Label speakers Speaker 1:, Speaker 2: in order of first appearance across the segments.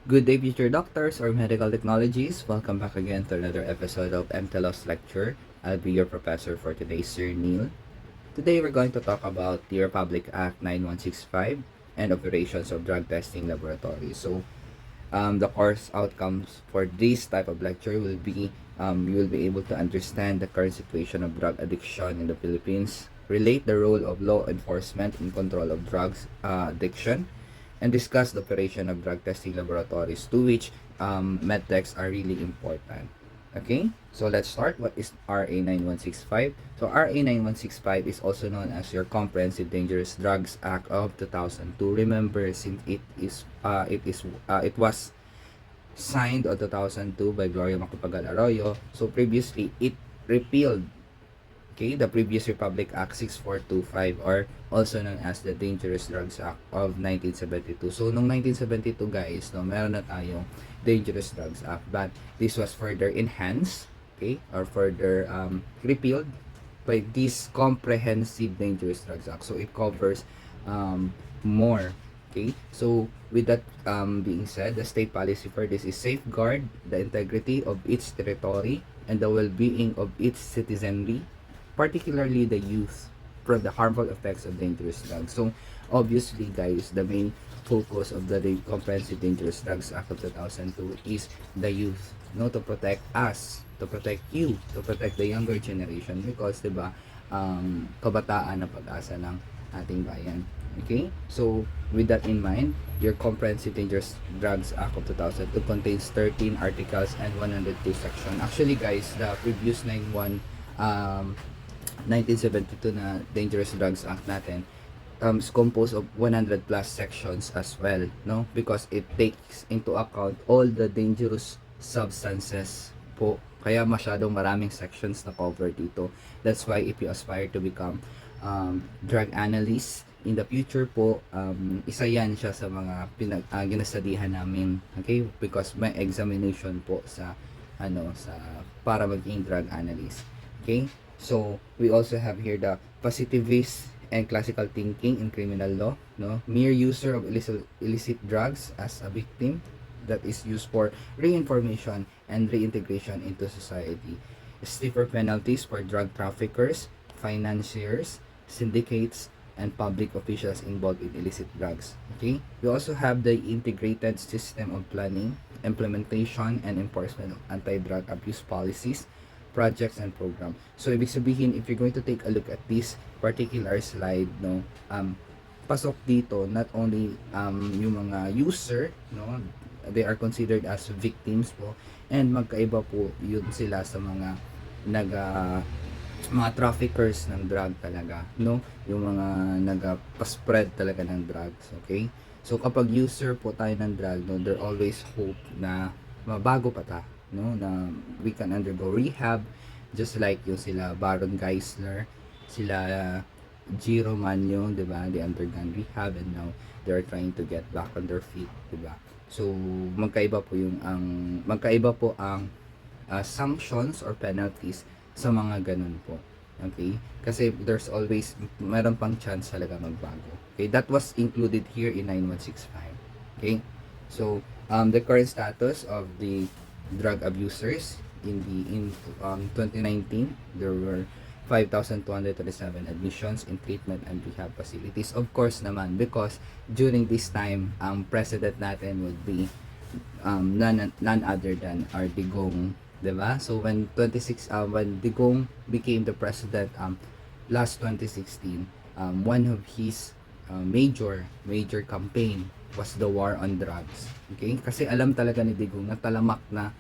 Speaker 1: Good day, future doctors or medical technologies. Welcome back again to another episode of MTELOS Lecture. I'll be your professor for today, Sir Niel. Today, we're going to talk about the Republic Act 9165 and operations of drug testing laboratories. The course outcomes for this type of lecture will be you will be able to understand the current situation of drug addiction in the Philippines, relate the role of law enforcement in control of drugs addiction, and discuss the operation of drug testing laboratories, to which medtechs are really important. Okay, so let's start. What is RA 9165? So RA 9165 is also known as your Comprehensive Dangerous Drugs Act of 2002. Remember, since it was signed on 2002 by Gloria Macapagal Arroyo. So previously, it repealed, okay, the previous Republic Act 6425, or also known as the Dangerous Drugs Act of 1972. So noong 1972 guys, no, meron na tayong Dangerous Drugs Act, but this was further enhanced, okay, or further repealed by this Comprehensive Dangerous Drugs Act. So it covers more. Okay, so with that being said, the state policy for this is safeguard the integrity of its territory and the well-being of its citizenry, particularly the youth, from the harmful effects of dangerous drugs. So obviously guys, the main focus of the Comprehensive Dangerous Drugs Act of 2002 is the youth, no, to protect us, to protect you, to protect the younger generation, because 'di ba, kabataan na pag-asa ng ating bayan. Okay, so with that in mind, your Comprehensive Dangerous Drugs Act of 2002 contains 13 articles and 102 sections. Actually guys, the previous 1972 na Dangerous Drugs Act natin is composed of 100 plus sections as well, no, because it takes into account all the dangerous substances po, kaya masyadong maraming sections na cover dito. That's why if you aspire to become drug analyst in the future po, isa yan siya sa mga ginastadihan namin, okay, because may examination po sa para maging drug analyst. Okay, so we also have here the positivist and classical thinking in criminal law, no, mere user of illicit drugs as a victim that is used for reinformation and reintegration into society, stiffer penalties for drug traffickers, financiers, syndicates, and public officials involved in illicit drugs. Okay, we also have the integrated system of planning, implementation, and enforcement of anti-drug abuse policies, projects, and program. So ibig sabihin, if you're going to take a look at this particular slide, no, pasok dito not only yung mga user, no, they are considered as victims po, and magkaiba po yun sila sa mga traffickers ng drug talaga, no, yung mga nagpa-spread talaga ng drugs. Okay, so kapag user po tayo ng drug, no, there always hope na mabago pa ta, no, na we can undergo rehab, just like yung sila Baron Geisler, sila Jiro Manyo, di ba, they undergone rehab and now they're trying to get back on their feet, di ba. So magkaiba po ang sanctions or penalties sa mga ganun po. Okay, kasi there's always, meron pang chance talaga magbago. Okay, that was included here in 9165. Okay, so the current status of the drug abusers in 2019, there were 5,237 admissions in treatment and rehab facilities. Of course naman, because during this time, ang president natin would be none other than our Digong, diba? So when Digong became the president last 2016, one of his major campaign was the war on drugs. Okay? Kasi alam talaga ni Digong na talamak na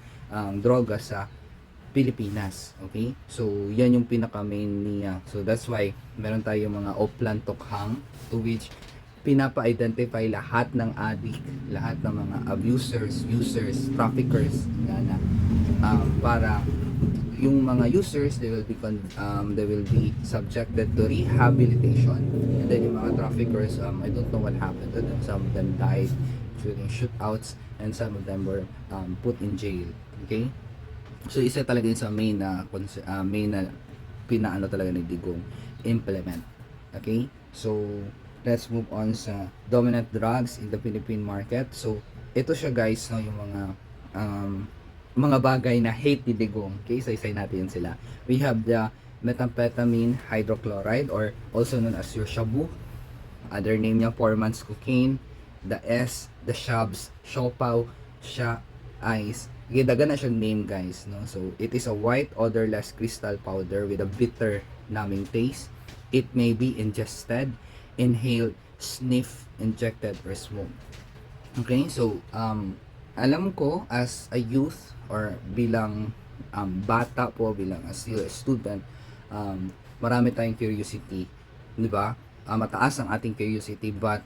Speaker 1: droga sa Pilipinas. Okay, so yan yung pinaka main niya. So that's why meron tayong mga Oplan Tokhang, to which pinapa-identify lahat ng addict, lahat ng mga abusers, users, traffickers na para yung mga users, they will be subjected to rehabilitation, and then yung mga traffickers, I don't know what happened to them. Some of them died during shootouts and some of them were put in jail. Okay, so isa talaga yun sa main na pinaano talaga ni Digong implement. Okay, so let's move on sa dominant drugs in the Philippine market. So, ito siya guys, no, yung um, mga bagay na hate ni Digong. Okay, isa-isay natin sila. We have the methamphetamine hydrochloride or also known as your shabu. Other name niya, poor man's cocaine. The S, the shabs, siopaw, sha, ice. Gidaga na siyang name guys, no? So, it is a white odorless crystal powder with a bitter numbing taste. It may be ingested, inhaled, sniffed, injected, or smoked. Okay, so alam ko as a youth or bilang bata po, bilang as a student, marami tayong curiosity, di ba? Mataas ang ating curiosity, but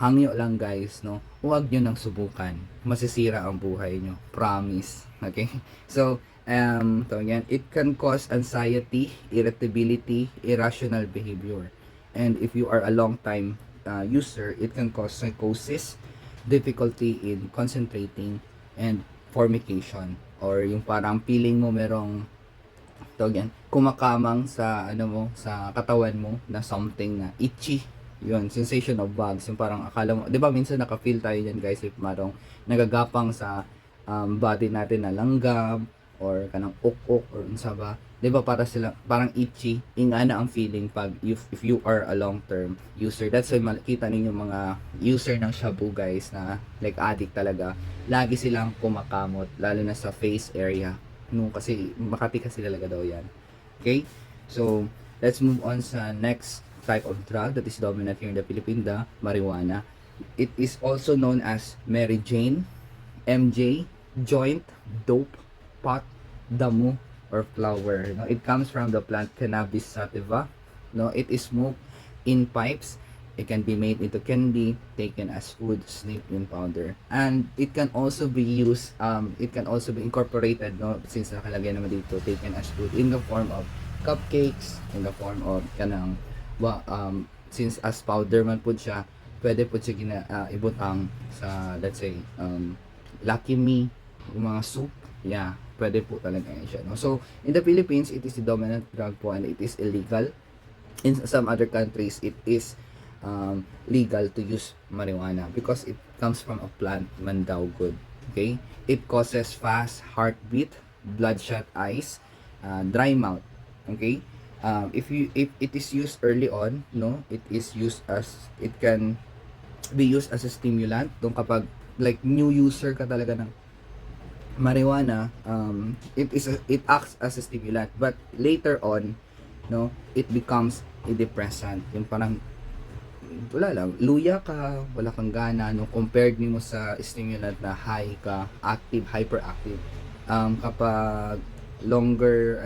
Speaker 1: hangyo lang guys, no? Huwag nyo nang subukan. Masisira ang buhay nyo. Promise. Okay? So, so again, it can cause anxiety, irritability, irrational behavior. And if you are a long time user, it can cause psychosis, difficulty in concentrating, and formication, or yung parang feeling mo merong tawag yan, kumakamang sa ano mo, sa katawan mo na something na itchy, yun, sensation of bugs, yung parang akala mo, di ba minsan naka-feel tayo yan guys, if marong nagagapang sa body natin na langgam or kanang uk-uk or unsa ba, di ba para sila parang itchy, ingana ang feeling pag if you are a long term user. That's why makita ninyo mga user ng shabu guys na like addict talaga, lagi silang kumakamot lalo na sa face area, no, kasi Makati kasi talaga daw yan. Okay, so let's move on sa next type of drug that is dominant here in the Philippines, the marijuana. It is also known as Mary Jane, MJ, joint, dope, pot, damu, or flower. No, it comes from the plant Cannabis sativa. No, it is smoked in pipes. It can be made into candy, taken as food, sniffed in powder, and it can also be used. It can also be incorporated. No, since nakalagay naman dito, taken as food in the form of cupcakes, in the form of kanang since as powder man po siya, pwede po siya ibutang sa, let's say, Lucky Me, yung mga soup, yeah, pwede po talaga yan siya, no? So, in the Philippines, it is the dominant drug po and it is illegal. In some other countries, it is legal to use marijuana because it comes from a plant man daw good. Okay? It causes fast heartbeat, bloodshot eyes, dry mouth. Okay? If it is used early on, no, it can be used as a stimulant. Doon kapag like new user ka talaga ng marijuana, it acts as a stimulant, but later on, no, it becomes a depressant. Yung parang wala lang, luya ka, wala kang gana, no, compared mo sa stimulant na high ka, active, hyperactive. Kapag longer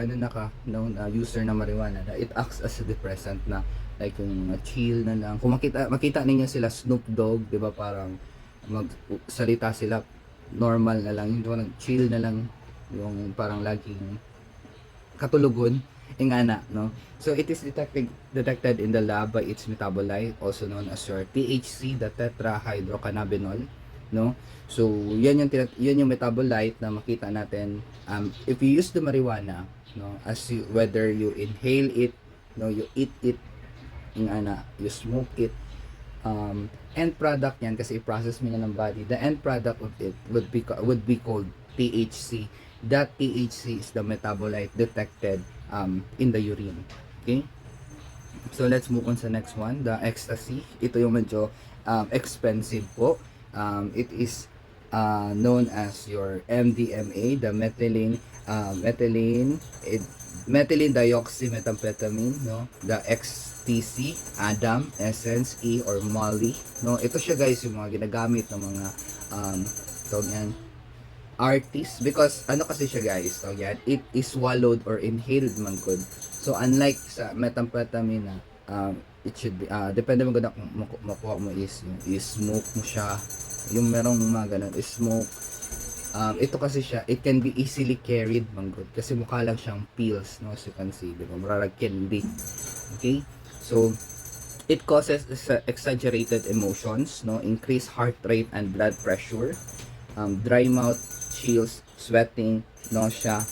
Speaker 1: no, user na marijuana, it acts as a depressant na like yung chill na lang. Kung makita ninyo sila Snoop Dogg, 'di ba, parang magsalita sila normal na lang, yung chill na lang, yung parang laging katulugon, ingana, no? So it is detected in the lab by its metabolite, also known as your THC, the tetrahydrocannabinol, no? So yan yung metabolite na makita natin if you use the marijuana, no, whether you inhale it, no, you eat it, ingana, you smoke it, end product yan kasi i-process mo na ng body, the end product of it would be called THC. That THC is the metabolite detected in the urine. Okay? So let's move on sa next one, the ecstasy. Ito yung medyo expensive po. It is known as your MDMA, the methylene dioxymethamphetamine, no? The XTC, Adam, Essence, E, or Molly, no? Ito siya guys, yung mga ginagamit ng mga artists, because ano kasi siya guys, it is swallowed or inhaled man good. So unlike sa methamphetamine na it should be depende mo gud kung makuha mo is smoke mo siya, yung merong mga ganun is smoke. Ito kasi siya, it can be easily carried man good kasi mukha lang siyang pills, no, as you can see, diba, mararag candy. Okay, so it causes exaggerated emotions, no, increased heart rate and blood pressure, dry mouth, chills, sweating, nausea,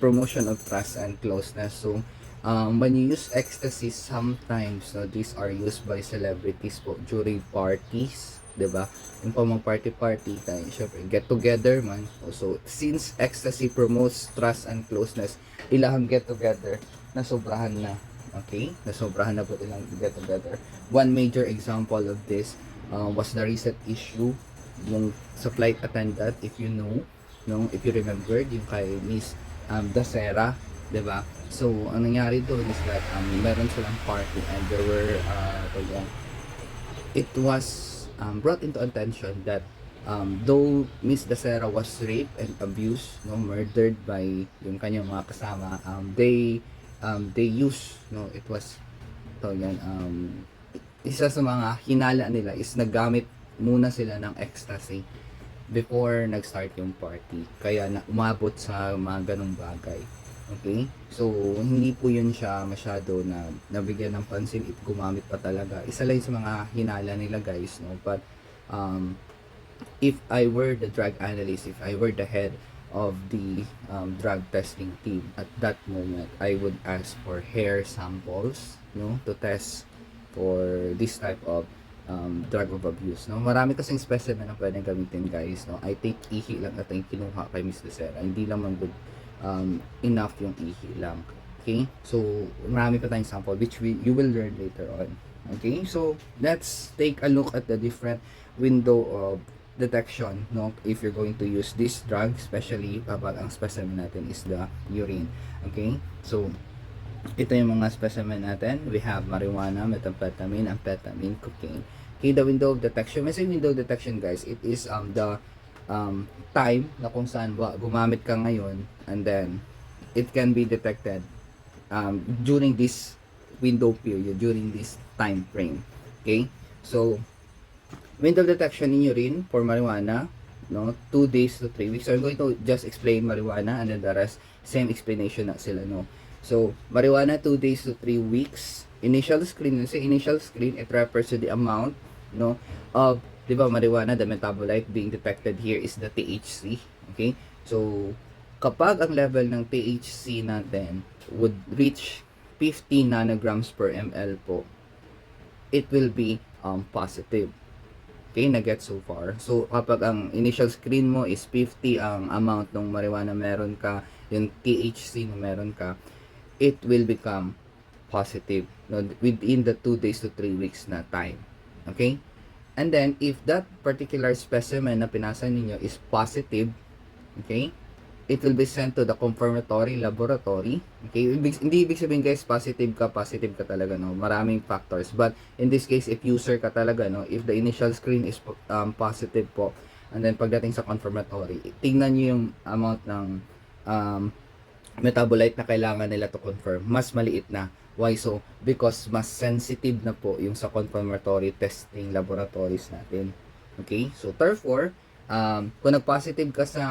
Speaker 1: promotion of trust and closeness. So When you use ecstasy, sometimes these are used by celebrities po during parties, 'di ba? Yung pamang party tayo, syempre get together man. So since ecstasy promotes trust and closeness, ilahang get together na sobrahan na. Okay? Nasobrahan na po ilang get together. One major example of this was the recent issue yung sa flight attendant, if you know, no, if you remember, yung kay Miss Dasera, 'di ba? So, ang nangyari doon is that meron silang party and there were it was brought into attention that though Miss Dasera was raped and abused, no, murdered by yung kanyang mga kasama, they used, no, it was to yan, isa sa mga hinala nila is naggamit muna sila ng ecstasy before nag-start yung party. Kaya na umabot sa mga ganong bagay. Okay? So, hindi po yun siya masyado na nabigyan ng pansin if gumamit pa talaga. Isa lang sa mga hinala nila guys, no? But, if I were the drug analyst, if I were the head of the drug testing team at that moment, I would ask for hair samples, no? To test for this type of drug of abuse, no? Marami kasing specimen na pwedeng gamitin guys, no? I think ihi lang natin kinuha kay Miss Lucera. Hindi naman good enough yung ihi lang. Okay? So, marami pa tayong sample which you will learn later on. Okay? So, let's take a look at the different window of detection, no? If you're going to use this drug, especially kapag ang specimen natin is the urine. Okay? So, ito yung mga specimen natin. We have marijuana, methamphetamine, amphetamine, cocaine. Okay, the window of detection. When I say window of detection guys, it is the time na kung saan gumamit ka ngayon and then it can be detected during this window period, during this time frame. Okay? So, window of detection in urine for marijuana, no, 2 days to 3 weeks. So, I'm going to just explain marijuana and then the rest, same explanation na sila, no. So, marijuana 2 days to 3 weeks. Initial screen, say initial screen, it refers to the amount, no, of, di ba, marijuana, the metabolite being detected here is the THC. Okay? So, kapag ang level ng THC natin would reach 50 nanograms per ml po, it will be positive. Okay, na-get so far. So, kapag ang initial screen mo is 50 ang amount ng marijuana meron ka, yung THC na meron ka, it will become positive, no, within the 2 days to 3 weeks na time. Okay? And then, if that particular specimen na pinasa ninyo is positive, okay, it will be sent to the confirmatory laboratory. Okay, hindi ibig sabihin guys, positive ka talaga, no? Maraming factors. But, in this case, if user ka talaga, no, if the initial screen is positive po, and then pagdating sa confirmatory, tingnan nyo yung amount ng metabolite na kailangan nila to confirm. Mas maliit na. Why so? Because mas sensitive na po yung sa confirmatory testing laboratories natin. Okay? So, therefore, kung nag-positive ka sa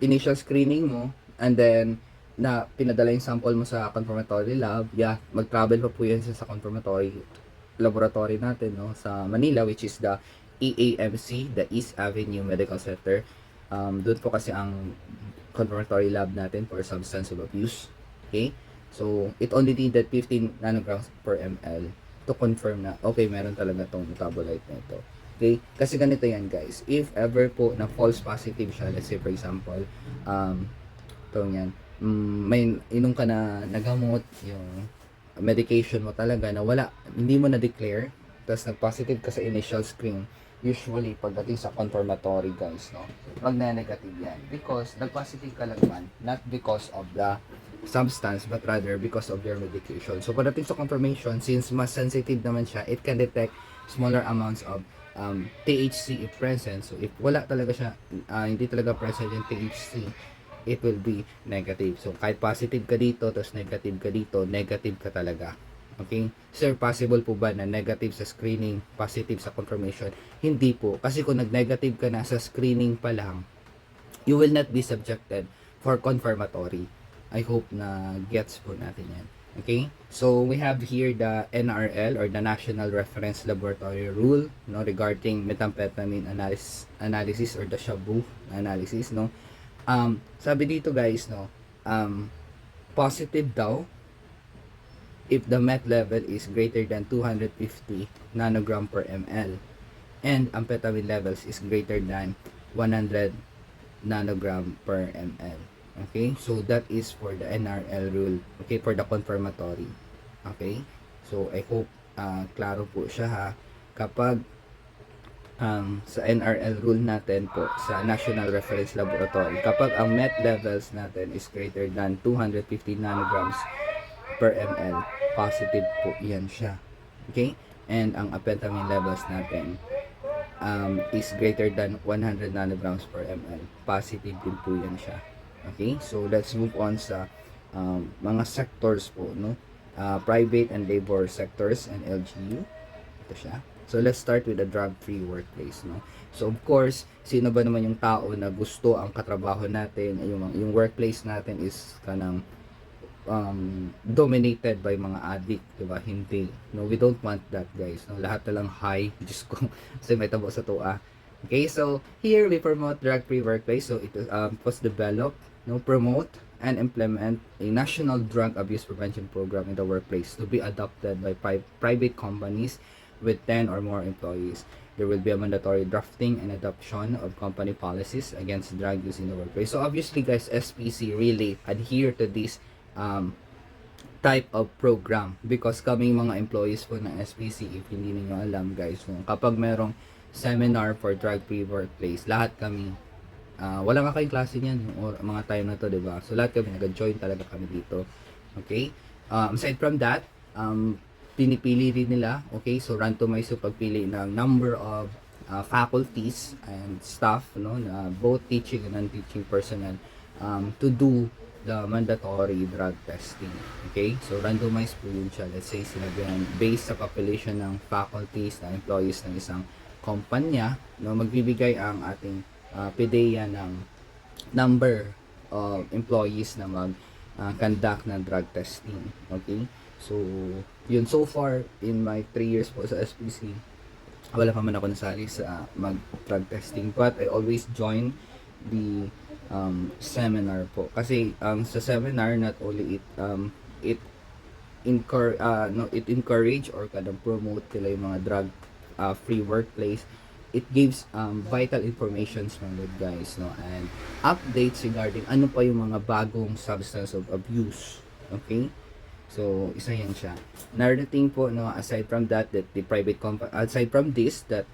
Speaker 1: initial screening mo, and then, na pinadala yung sample mo sa confirmatory lab, mag-travel pa po yan sa confirmatory laboratory natin, no, sa Manila, which is the EAMC, the East Avenue Medical Center. Doon po kasi ang confirmatory lab natin for substance of abuse. Okay? So, it only needed 15 nanograms per ml to confirm na, okay, meron talaga tong metabolite na ito. Okay? Kasi ganito yan, guys. If ever po na false positive siya, let's say, for example, ito yan, may inom ka na nagamot, yung medication mo talaga na wala, hindi mo na-declare, tapos nag-positive ka sa initial screen, usually, pagdating sa confirmatory, guys, no, mag-negative yan. Because, nag-positive ka lang man, not because of the substance, but rather because of your medication. So, pagdating sa confirmation, since mas sensitive naman siya, it can detect smaller amounts of THC if present. So, if wala talaga siya, hindi talaga present yung THC, it will be negative. So, kahit positive ka dito, tapos negative ka dito, negative ka talaga. Okay? Sir, possible po ba na negative sa screening, positive sa confirmation? Hindi po. Kasi kung nag-negative ka na sa screening pa lang, you will not be subjected for confirmatory. I hope na gets po natin yan. Okay? So, we have here the NRL or the National Reference Laboratory Rule, no, regarding methamphetamine analysis or the shabu analysis, no. Sabi dito guys, no, positive daw if the met level is greater than 250 nanogram per ml and amphetamine levels is greater than 100 nanogram per ml. Okay, so that is for the NRL rule. Okay, for the confirmatory. Okay, so I hope klaro po siya ha. Kapag sa NRL rule natin po sa National Reference Laboratory, kapag ang met levels natin is greater than 250 nanograms per ml, positive po yan siya. Okay, and ang amphetamine levels natin is greater than 100 nanograms per ml, positive din po yan siya. Okay, so let's move on sa mga sectors po, no? Private and labor sectors and LGU. Ito siya. So let's start with the drug-free workplace, no? So of course, sino ba naman yung tao na gusto ang katrabaho natin, yung workplace natin is kanang dominated by mga addict, diba? Hindi. No, we don't want that, guys. No, lahat na lang high. Diyos ko. Kasi may tabo sa tuwa. Okay, so here we promote drug-free workplace. So it was developed, no, promote and implement a national drug abuse prevention program in the workplace to be adopted by private companies with 10 or more employees. There will be a mandatory drafting and adoption of company policies against drug use in the workplace. So obviously, guys, SPC really adhere to this type of program because kaming mga employees po ng SPC, if hindi niyo alam, guys, no, kapag merong seminar for drug-free workplace, lahat kami wala nga kayong klase niyan or mga time na to, diba? So lahat kami nag-join talaga kami dito. Okay, aside from that, pinipili rin nila, okay, so randomize yung pagpili ng number of faculties and staff, no, na both teaching and non-teaching personnel to do the mandatory drug testing. Okay, so randomize po yun siya. Let's say sinabihan based sa population ng faculties na employees ng isang kumpanya, no, magbibigay ang ating PDEA ng number of employees na mag-conduct ng drug testing. Okay, so yun, so far in my 3 years po sa SPC, wala pa man ako nasali sa mag-drug testing, but I always join the seminar po kasi sa seminar not only it encourage or kada promote nila yung mga drug free workplace, it gives vital informations from it, guys, no, and updates regarding ano pa yung mga bagong substance of abuse. Okay, so isa yan siya. Another thing po, no, aside from that the private aside from this that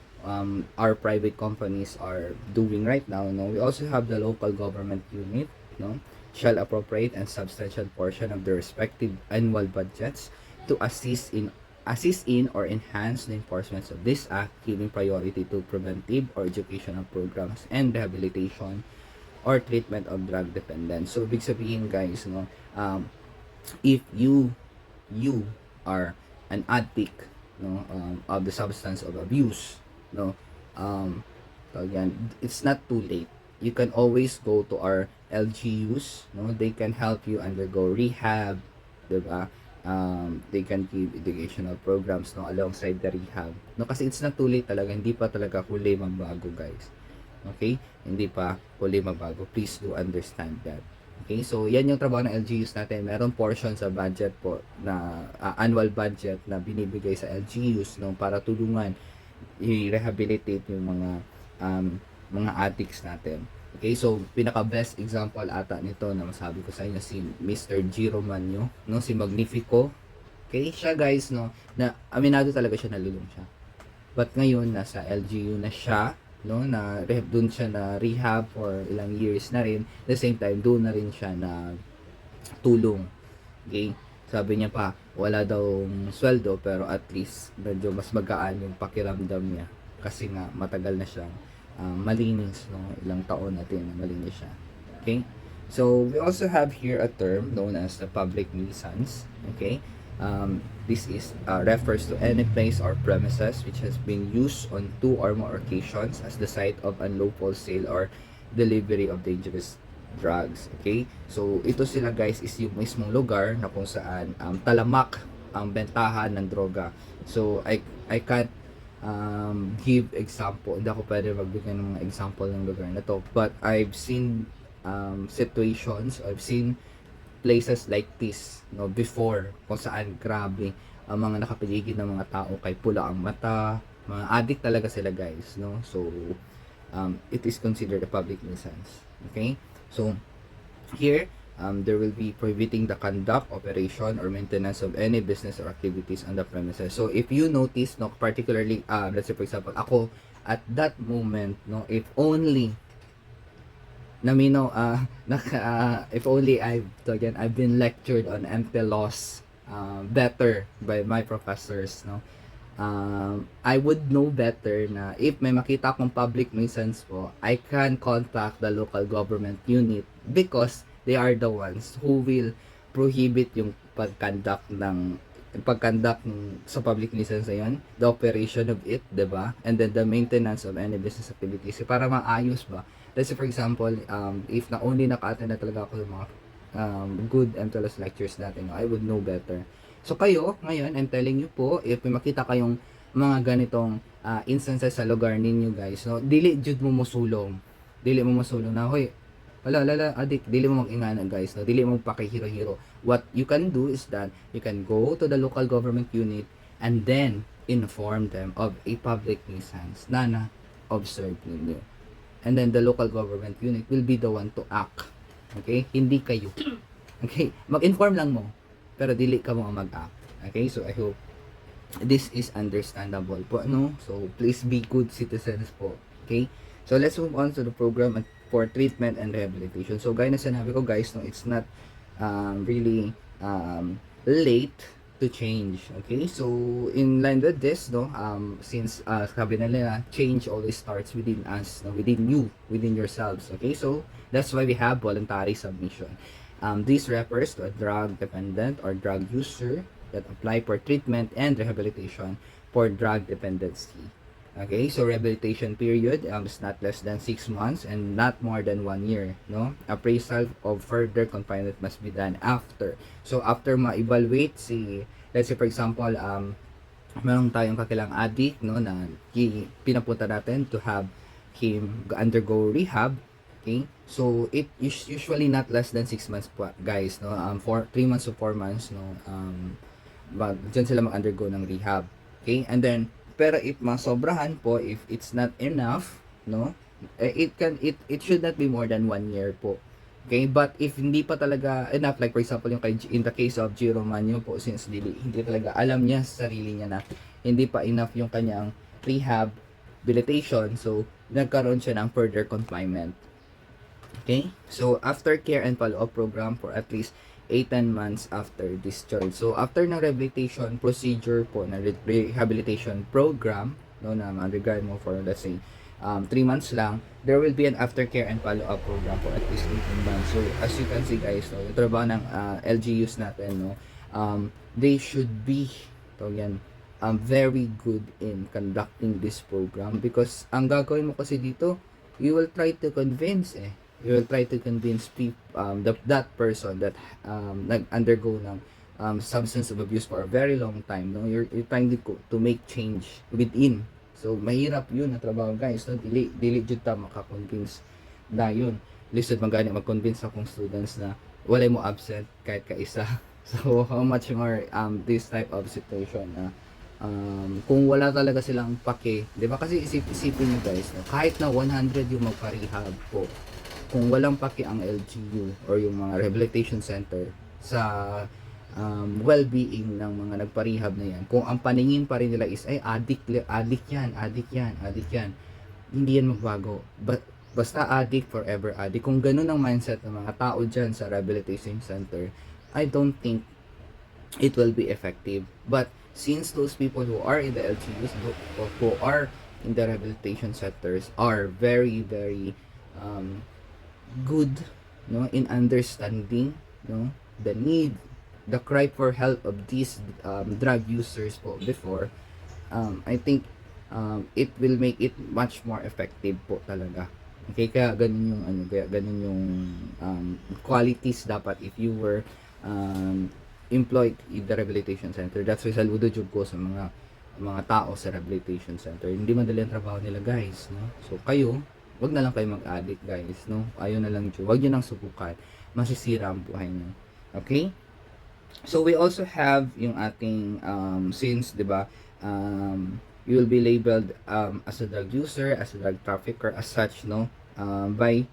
Speaker 1: our private companies are doing right now, no, we also have the local government unit, no, shall appropriate a substantial portion of their respective annual budgets to assist in or enhance the enforcement of this act, giving priority to preventive or educational programs and rehabilitation or treatment of drug dependence. So big sabihin, guys, no, if you are an addict, no, of the substance of abuse, no, again, it's not too late. You can always go to our LGUs, no, they can help you undergo rehab, diba? They can give educational programs, no, alongside the rehab, no, kasi it's not too late talaga. Hindi pa talaga huli mabago, guys. Okay, hindi pa huli mabago, please do understand that. Okay, so yan yung trabaho ng LGUs natin. Meron portion sa budget po na annual budget na binibigay sa LGUs, no, para tulungan i-rehabilitate yung mga addicts natin. Okay, so pinaka best example ata nito na masabi ko sa inyo si Mr. Giro Manyo, no, si Magnifico. Okay, siya, guys, no, na aminado talaga siya, nalulung siya. But ngayon nasa LGU na siya, no, na doon siya na rehab for ilang years na rin. At the same time, doon na rin siya na tulong. Okay, sabi niya pa, wala daw sweldo pero at least medyo mas magaan yung pakiramdam niya kasi nga matagal na siyang malinis, no, ilang taon natin na malinis siya. Okay, so we also have here a term known as the public nuisance. Okay, this is refers to any place or premises which has been used on 2 or more occasions as the site of unlawful sale or delivery of dangerous drugs. Okay, so ito sila, guys, is yung mismong lugar na kung saan talamak ang bentahan ng droga. So I can't give example, hindi ako pwede magbigay ng mga example ng lugar na to, but I've seen situations, I've seen places like this, no, before, kung saan grabe ang mga nakapaligid ng mga tao kay pula ang mata, mga addict talaga sila guys, no. So it is considered a public nuisance. Okay, so here, there will be prohibiting the conduct, operation, or maintenance of any business or activities on the premises. So, if you notice, no, particularly, let's say for example, ako, at that moment, no, if only, if only I've been lectured on MP laws, better by my professors, no, I would know better na if may makita akong public nuisance po, I can contact the local government unit because they are the ones who will prohibit yung pagconduct sa public nuisance na yun, the operation of it, diba? And then the maintenance of any business activities. Para maayos ba? Let's say for example, if na only naka-attend na talaga ako ng mga good MTLS lectures natin, I would know better. So kayo, ngayon, I'm telling you po, if may makita kayong mga ganitong instances sa lugar ninyo guys, no, dili jud mo mosulong. Dili mo mosulong na, hoy, adik, dili mo mag-ingana guys, no, dili mo pakihiro-hiro. What you can do is that you can go to the local government unit and then inform them of a public nuisance na na-observe ninyo. And then the local government unit will be the one to act. Okay? Hindi kayo. Okay? Mag-inform lang mo. Pero dili ka mo mag-act. Okay? So, I hope this is understandable po, no? So, please be good citizens po. Okay? So, let's move on to the program for treatment and rehabilitation. So, gaya na sinabi ko, guys, no, it's not really late to change. Okay? So, in line with this, no, since sabi nila, change always starts within us, no, within you, within yourselves. Okay? So, that's why we have voluntary submission. This refers to a drug dependent or drug user that apply for treatment and rehabilitation for drug dependency. Okay, so rehabilitation period is not less than 6 months and not more than 1 year. No, appraisal of further confinement must be done after. So after ma-evaluate let's say for example, meron tayong kakilang addict, no, na pinapunta natin to have him undergo rehab. Okay, so it usually not less than 6 months po, guys, no, 3 months to 4 months, no, dyan sila mag-undergo ng rehab. Okay, and then pero if masobrahan po, if it's not enough, no, it should not be more than 1 year po. Okay, but if hindi pa talaga enough, like for example yung in the case of Jiro Manyo po, since hindi talaga alam niya sa sarili niya na hindi pa enough yung kanyang rehabilitation, so nagkaroon siya ng further confinement. Okay, so after care and follow-up program for at least 8-10 months after discharge. So after ng rehabilitation procedure po, na rehabilitation program, no, na undergo mo for let's say 3 months lang, there will be an aftercare and follow-up program for at least 18 months. So as you can see guys, no, yung trabaho ng LGUs natin, no, they should be very good in conducting this program, because ang gagawin mo kasi dito, you will try to convince that person that nag-undergo ng substance of abuse for a very long time, no, you're trying to make change within. So mahirap yun na trabaho guys, no, dili jud ta maka-convince na yun. Lisod magani mag-convince akong students na walay mo absent kahit kaisa. So how much more this type of situation na kung wala talaga silang pake, di ba? Kasi isipin nyo guys, no, kahit na 100 yung magpa-rehab po, kung walang paki ang LGU or yung mga rehabilitation center sa well-being ng mga nagpa-rehab na yan, kung ang paningin pa rin nila is ay addict yan, hindi yan magbago. Basta addict, forever addict. Kung ganun ang mindset ng mga tao dyan sa rehabilitation center, I don't think it will be effective. But since those people who are in the LGUs, who are in the rehabilitation centers, are very good, no, in understanding, no, the need, the cry for help of these drug users po before, I think it will make it much more effective po talaga. Okay, kaya ganun yung qualities dapat if you were employed in the rehabilitation center. That's why saludo jud ko sa mga tao sa rehabilitation center. Hindi madali ang trabaho nila guys, no. So kayo, wag na lang kayo mag-addict guys, no. Ayaw na lang jud, wag niyo nang subukan, masisira ang buhay niyo. Okay? So we also have yung ating since 'di ba you will be labeled as a drug user, as a drug trafficker, as such, no, by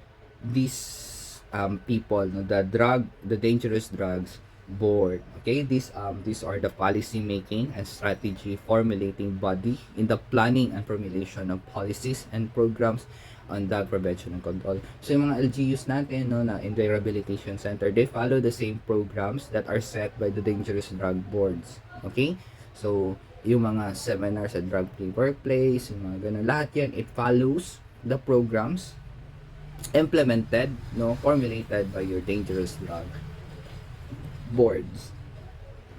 Speaker 1: these people, no, the dangerous drugs board. Okay, these are the policy making and strategy formulating body in the planning and formulation of policies and programs on drug prevention and control. So yung mga LGUs natin, no, na in the Rehabilitation Center, they follow the same programs that are set by the dangerous drug boards. Okay? So yung mga seminars sa drug-free workplace, yung mga ganun, lahat yan, it follows the programs implemented, no, formulated by your dangerous drug boards.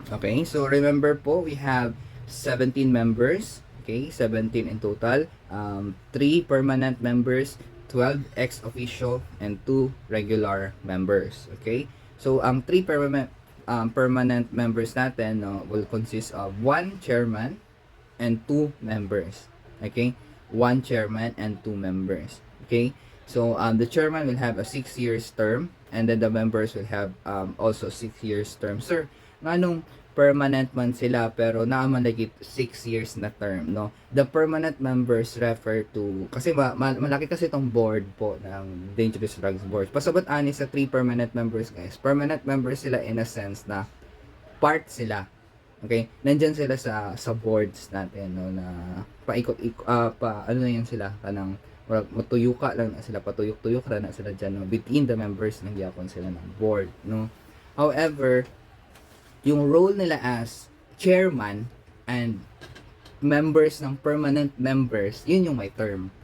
Speaker 1: Okay, so remember po, we have 17 members. Okay, 17 in total. 3 permanent members, 12 ex officio, and 2 regular members. Okay, so 3 permanent members natin, no, will consist of 1 chairman and 2 members. Okay, 1 chairman and 2 members. Okay, so the chairman will have a 6 years term, and then the members will have also 6 years term. Sir, nganong permanent man sila pero naamalagit 6 years na term, no? The permanent members refer to, kasi malaki kasi itong board po ng Dangerous Drugs Board. Pasabot ani sa 3 permanent members, guys. Permanent members sila in a sense na part sila. Okay? Nandyan sila sa boards natin, no, na paikot-ikot, ano na yan sila, kanang matuyuka lang na sila, patuyok-tuyok lang na sila dyan, no, between the members ng yapon sila ng board, no. However, yung role nila as chairman and members ng permanent members, yun yung may term.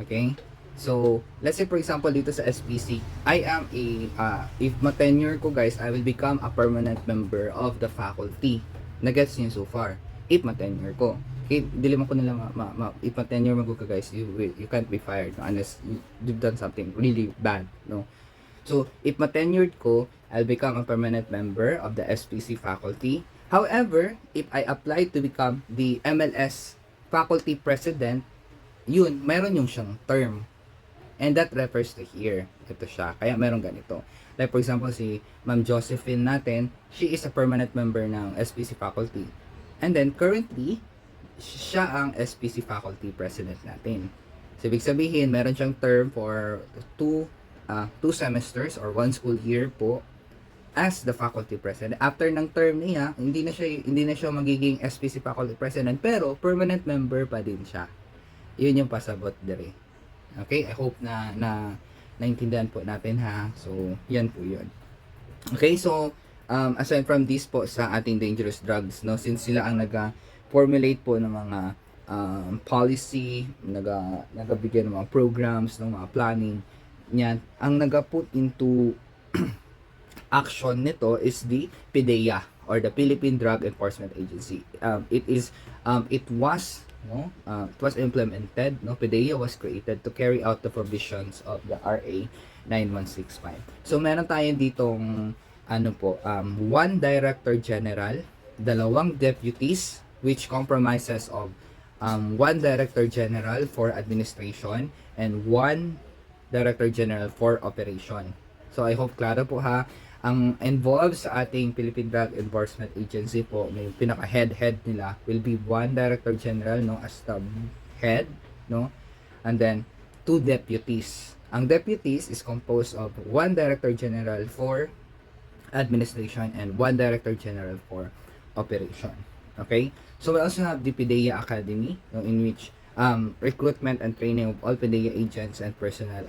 Speaker 1: Okay? So, let's say for example dito sa SPC, I am if ma-tenure ko, guys, I will become a permanent member of the faculty. Nagets niyo so far. If ma-tenure ko. Okay, dili man ko nila if ma-tenure mo ka, guys, you can't be fired, no, unless you've done something really bad, no. So, if ma-tenured ko, I'll become a permanent member of the SPC faculty. However, if I apply to become the MLS faculty president, yun, meron yung siyang term. And that refers to here. Ito siya. Kaya meron ganito. Like for example, si Ma'am Josephine natin, she is a permanent member ng SPC faculty. And then, currently, siya ang SPC faculty president natin. So, ibig sabihin, meron siyang term for 2 semesters or 1 school year po as the faculty president. After ng term niya, hindi na siya magiging SPC faculty president, pero permanent member pa din siya. Yun yung pasabot dire. Okay, I hope na naintindihan po natin, ha. So, yan po yun. Okay, so aside from this po sa ating dangerous drugs, no, since sila ang formulate po ng mga policy, nagabigay ng mga programs, ng mga planning niyan, ang nag-put into action nito is the PDEA or the Philippine Drug Enforcement Agency. It was implemented, no, PDEA was created to carry out the provisions of the RA 9165. So meron tayo ditong one Director General, 2 deputies, which compromises of one Director General for administration and 1 Director General for Operation. So I hope klaro po, ha. Ang involved sa ating Philippine Drug Enforcement Agency po, may pinaka-head nila will be 1 Director General, no, as the head, no, and then 2 deputies. Ang deputies is composed of 1 Director General for Administration and 1 Director General for Operation. Okay? So we also have the PDEA Academy, no, in which recruitment and training of all PDEA agents and personnel,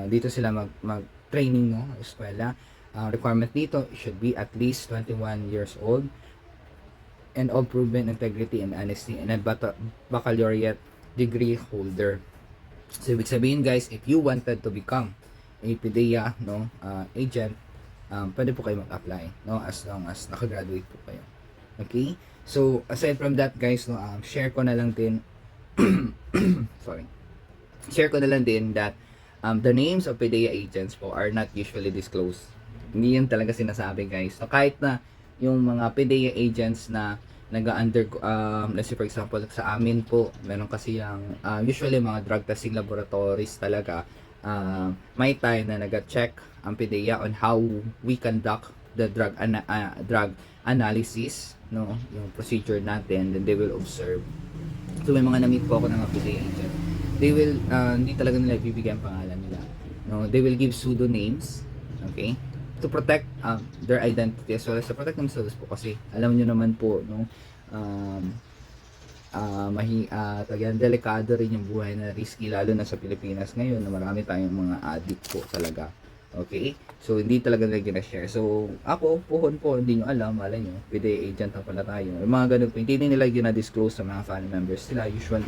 Speaker 1: dito sila mag-training, no, eskwela. Requirement dito should be at least 21 years old and all proven integrity and honesty and a baccalaureate degree holder. So ibig sabihin, guys, if you wanted to become a PDEA, no, agent, pwede po kayo mag-apply, no, as long as nakagraduate po kayo. Okay? So aside from that, guys, no, share ko na lang din share ko na lang din that the names of PDEA agents po are not usually disclosed. Hindi yun talaga sinasabi, guys. So kahit na yung mga PDEA agents na nag-under, let's say for example sa amin po, meron kasi yung usually mga drug testing laboratories talaga, may time na nag-check ang PDEA on how we conduct the drug analysis, no, yung procedure natin, then they will observe. So may mga na-meet po ako ng mga PDEA agent. They will, hindi talaga nila ibibigay ang pangalan nila. No, they will give pseudonames, okay, to protect their identity as well as to protect themselves po, kasi alam niyo naman po, no, delikado rin yung buhay na risky, lalo na sa Pilipinas ngayon na marami tayong mga addict po talaga. Okay? So, hindi talaga nila gina-share. So, ako, puhon po, hindi nyo alam, malay nyo, PDEA agent na pala tayo. Yung mga ganun po, hindi nila gina-disclose sa mga family members sila. Usually,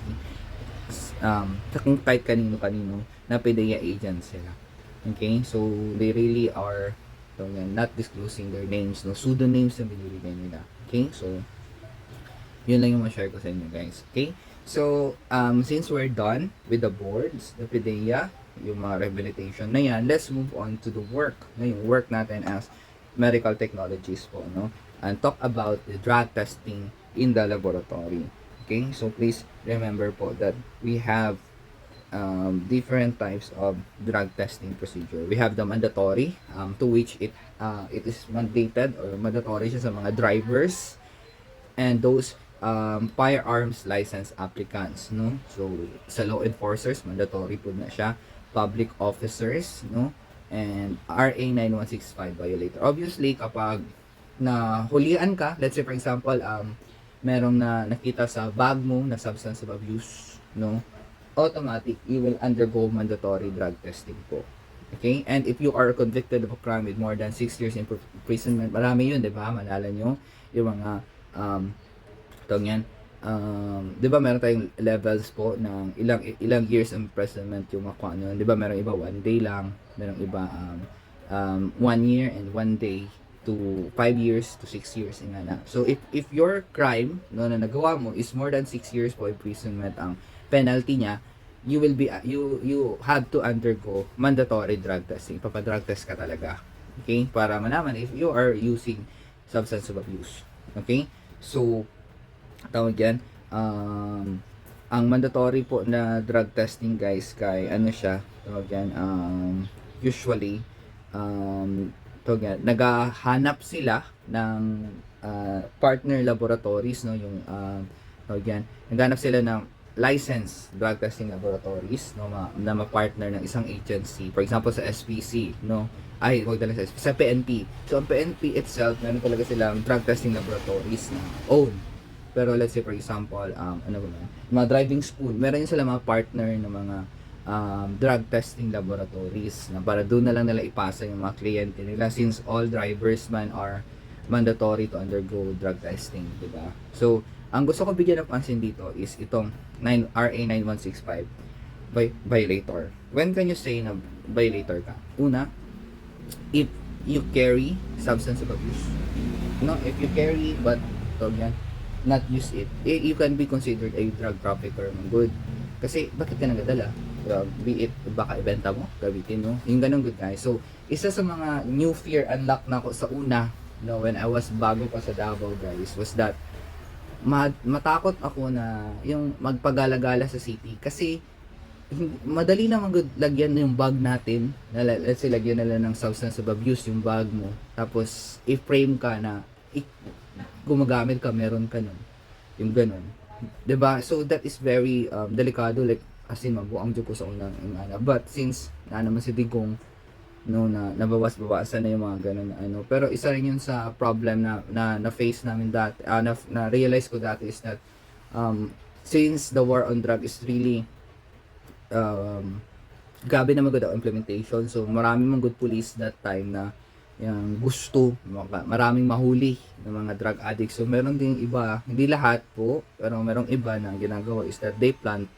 Speaker 1: kahit kanino-kanino na PDEA agent sila. Okay? So, they really are not disclosing their names, no, pseudonyms na binibigay nila. Okay? So, yun lang yung ma-share ko sa inyo, guys. Okay? So, since we're done with the boards, the PDEA, yung mga rehabilitation na yan, let's move on to the work. Yung work natin as medical technologies po, no? And talk about the drug testing in the laboratory. Okay? So, please remember po that we have different types of drug testing procedure. We have the mandatory, to which it is mandated or mandatory siya sa mga drivers and those firearms license applicants, no? So sa law enforcers, mandatory po na siya. Public officers, no? And RA 9165 violator. Obviously, kapag nahulian ka, let's say for example, merong nakita sa bag mo na substance of abuse, no? Automatic, you will undergo mandatory drug testing po. Okay? And if you are convicted of a crime with more than 6 years imprisonment, marami yun, di ba? Malala nyo, yung mga, di ba meron tayong levels po ng ilang years imprisonment yung makuha nyo. Di ba meron iba 1 day lang, meron iba 1 year and 1 day to 5 years to 6 years nga na. So if your crime na nagawa mo is more than 6 years po imprisonment ang penalty niya, you will be you have to undergo mandatory drug testing. Papadrug test ka talaga. Okay? Para malaman if you are using substance of abuse. Okay? So tawag yan, ang mandatory po na drug testing, guys, kay ano siya, tawag yan, usually tawag yan, naghahanap sila ng partner laboratories, no, yung tawag yan, naghahanap sila ng licensed drug testing laboratories, no, na ma-partner ng isang agency, for example sa SPC, no, wag dala sa PNP. So ang PNP itself, meron talaga silang drug testing laboratories na own. Pero let's say for example, mga driving school, meron yun sila mga partner ng mga drug testing laboratories na para doon na lang nila ipasa yung mga kliyente nila, since all drivers man are mandatory to undergo drug testing, diba? So, ang gusto ko bigyan ng pansin dito is itong RA 9165 violator. When can you say na violator ka? Una, if you carry substance of abuse. No, if you carry but not use it, you can be considered a drug trafficker ng good. Kasi, bakit ka nagadala? Be it, baka ibenta mo, gabitin mo. Yung ganun, good guys. So, isa sa mga new fear unlock na ko sa una, no, when I was bago pa sa Davao, guys, was that matakot ako na yung magpagala-gala sa city. Kasi, madali naman lagyan yung bag natin. Let's say, lagyan nila ng substance of abuse yung bag mo. Tapos, i-frame ka na, gumagamit ka, meron ka nun. Yung ganun. Diba? So, that is very delikado. Like, as in, mabuang dyan ko sa unang imana. But, since, naman si Digong, no, na nabawas-bawasan na yung mga ganun na ano. Pero, isa rin yun sa problem na face namin dati, na realize ko dati is that, since the war on drug is really, gabi naman good implementation. So, marami mga good police that time na yung gusto, maraming mahuli ng mga drug addicts. So, meron din iba, hindi lahat po, pero merong iba na ginagawa is that they plant,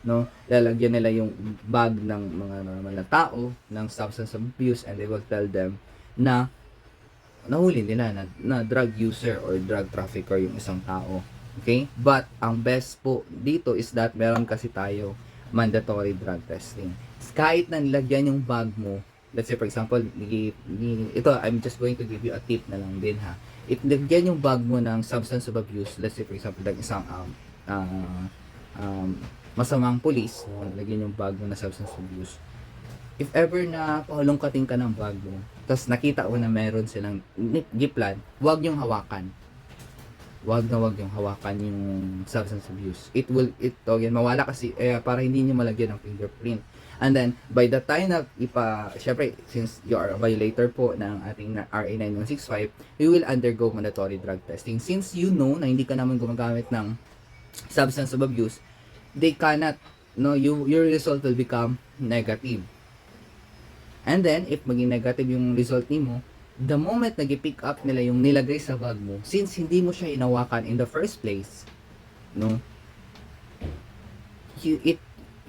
Speaker 1: no, lalagyan nila yung bag ng mga normal na tao ng substance abuse, and they will tell them na nahuli nila na drug user or drug trafficker yung isang tao. Okay? But, ang best po dito is that meron kasi tayo mandatory drug testing. Kahit na nilagyan yung bag mo, let's say for example, ito, I'm just going to give you a tip na lang din ha. If nilagyan yung bag mo ng substance of abuse, let's say for example, ng isang masamang police, lagyan yung bag mo na substance of abuse. If ever na pahalongkating ka ng bag mo, tapos nakita mo na meron silang giplan, wag yung hawakan. Wag yung hawakan yung substance abuse. Again, mawala kasi, para hindi nyo malagyan ng fingerprint. And then, by the time na syempre, since you are a violator po ng ating RA 9165, you will undergo mandatory drug testing. Since you know na hindi ka naman gumagamit ng substance of abuse, they cannot, your result will become negative. And then, if maging negative yung result mo, the moment nag-pick up nila yung nilagay sa bag mo, since hindi mo siya inawakan in the first place,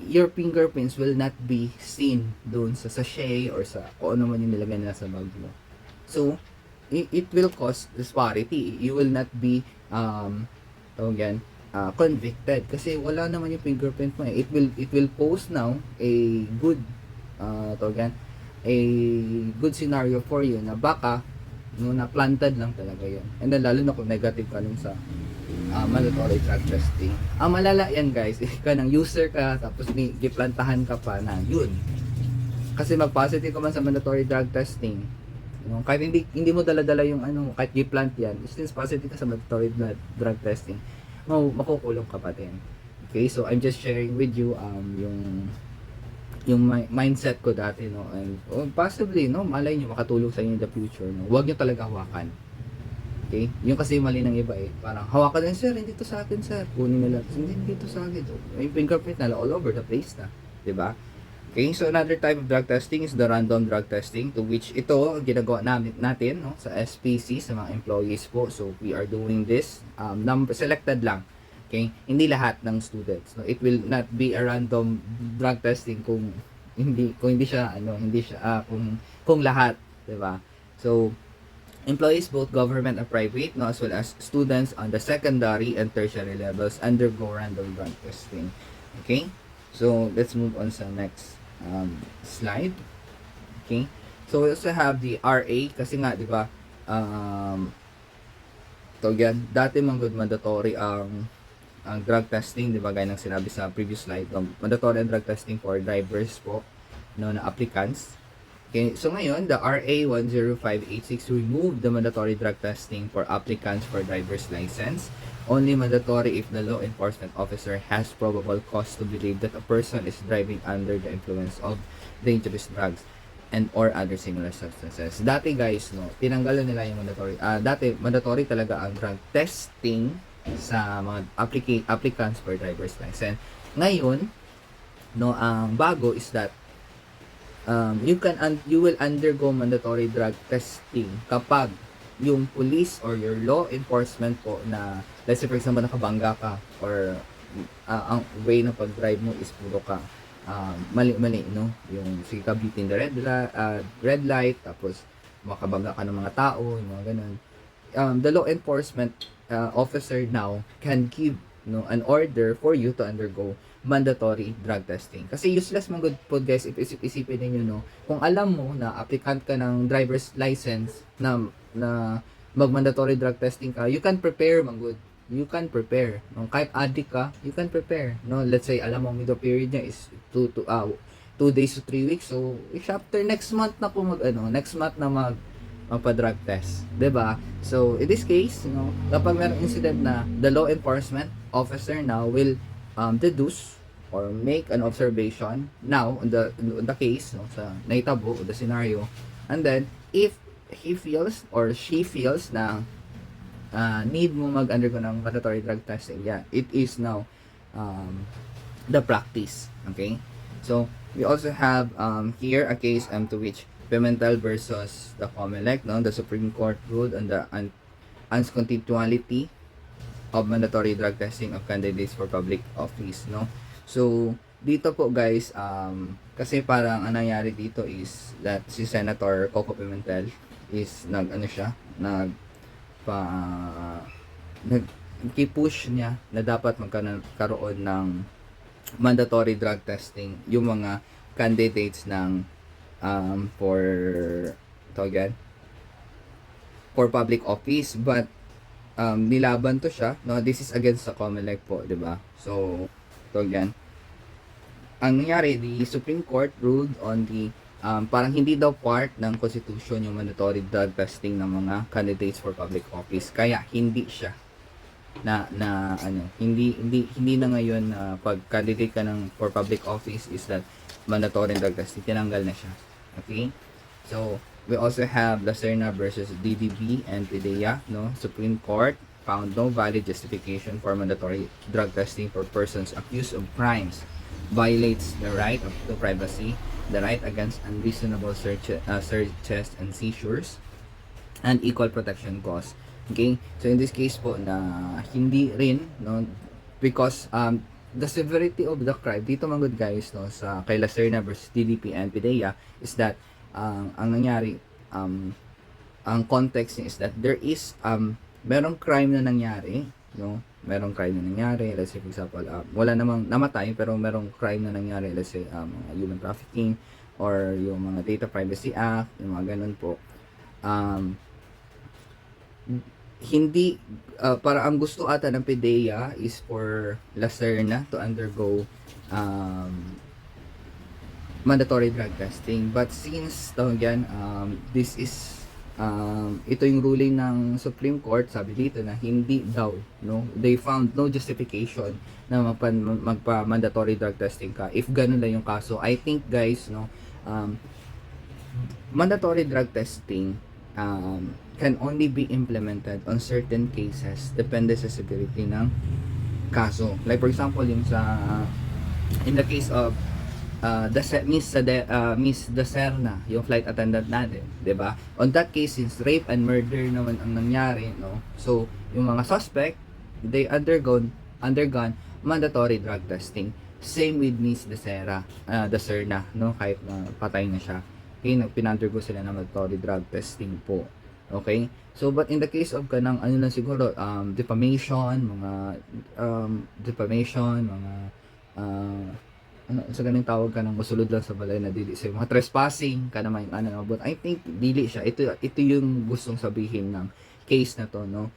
Speaker 1: your fingerprints will not be seen doon sa sachet or sa kung ano man yung nilagay nila sa bag mo. So, it will cause disparity. You will not be convicted kasi wala naman yung fingerprint mo. It will pose now a good a good scenario for you na baka na planted lang talaga yun. And then lalo na kung negative ka nun sa mandatory drug testing. Malala yan guys, if ka ng user ka tapos giplantahan ka pa na yun. Kasi mag-positive ka man sa mandatory drug testing, kahit hindi mo dala-dala yung kahit giplant yan, since positive ka sa mandatory drug testing, makukulong ka pa din. Okay, so I'm just sharing with you yung mindset ko dati, and possibly, malay nyo makatulong sa inyo in the future, huwag nyo talaga hawakan. Okay, yung kasi mali ng iba parang hawakan din, sir, hindi to sa akin, sir, kunin nila, hindi to sa akin, yung fingerprint nila all over the place na, diba? Okay, so another type of drug testing is the random drug testing, to which ito ginagawa natin sa SPC, sa mga employees po. So we are doing this selected lang. Okay, hindi lahat ng students. So it will not be a random drug testing kung hindi siya kung lahat, 'di ba? So employees both government and private, as well as students on the secondary and tertiary levels undergo random drug testing. Okay? So let's move on sa next slide. Okay? So we also have the RA kasi nga 'di ba? Dati mandatory ang drug testing, di ba, gaya ng sinabi sa previous slide, mandatory drug testing for drivers po, na applicants. Okay, so ngayon, the RA 10586 removed the mandatory drug testing for applicants for driver's license. Only mandatory if the law enforcement officer has probable cause to believe that a person is driving under the influence of dangerous drugs and or other similar substances. Dati guys, tinanggalan nila yung mandatory. Dati mandatory talaga ang drug testing sa mga applicants for driver's license. Ngayon, ang bago is that you will undergo mandatory drug testing kapag yung police or your law enforcement po na, let's say for example, nakabangga ka or ang way na pag-drive mo is puro ka mali-mali, yung sige ka beating the red light, tapos makabangga ka ng mga tao, yung mga ganun. The law enforcement officer now can give an order for you to undergo mandatory drug testing. Kasi useless man good po guys if isipin niyo kung alam mo na applicant ka ng driver's license na mag-mandatory drug testing ka, you can prepare man good. You can prepare. Kahit addict ka, you can prepare. Let's say alam mo middle period niya is 2 days to 3 weeks. So after next month na po magpa-drug test, 'di ba? So in this case, kapag mayroong incident na the law enforcement officer now will deduce or make an observation now on the case, sa naitabo o the scenario, and then if he feels or she feels na need mo mag-undergo ng mandatory drug testing, it is now the practice. Okay, so we also have here a case to which Pimentel versus the COMELEC, the Supreme Court ruled on the unconstitutionality of mandatory drug testing of candidates for public office, So dito po guys, kasi parang ang nangyari dito is that si Senator Coco Pimentel is nag-push niya na dapat magkaroon ng mandatory drug testing yung mga candidates ng for public office, but nilaban to siya, this is against the COMELEC po, 'di ba? So ang nangyari, the Supreme Court ruled on the parang hindi daw part ng constitution yung mandatory drug testing ng mga candidates for public office, kaya hindi siya hindi na ngayon pag candidate ka ng for public office is that mandatory drug testing, tinanggal na siya. Okay, so we also have Lacerna versus DDB and PDEA, no? Supreme Court found no valid justification for mandatory drug testing for persons accused of crimes, violates the right of to privacy, the right against unreasonable searches and seizures, and equal protection clause. Okay, so in this case po na hindi rin, no, because the severity of the crime dito mga good guys, no, sa kay Lacerna versus DDP and PDEA is that ang nangyari, ang context is that there is merong crime na nangyari, no, merong crime na nangyari, let's say for example wala namang namatay pero merong crime na nangyari, let's say human trafficking or yung mga Data Privacy Act, yung mga ganun po. Hindi para ang gusto ata ng PDEA is for Lacerna to undergo mandatory drug testing, but since yan, this is ito yung ruling ng Supreme Court, sabi dito na hindi daw, no, they found no justification na magpa-mandatory drug testing ka if ganun lang yung kaso. I think guys, no, mandatory drug testing can only be implemented on certain cases, depende sa severity ng kaso. Like for example, yung in the case of Miss Dacerna, yung flight attendant natin, 'di ba? On that case, since rape and murder naman ang nangyari, no? So, yung mga suspect, they undergone mandatory drug testing. Same with Miss Dacerna, no? Kahit patay na siya. Okay, pinundergo sila ng mandatory drug testing po. Okay? So, but in the case of kanang ano lang siguro, defamation, ano sa ganung tawag ka ng musulod lang sa balay na dili sa mga trespassing ka naman but I think dili siya, ito yung gustong sabihin ng case na to, no.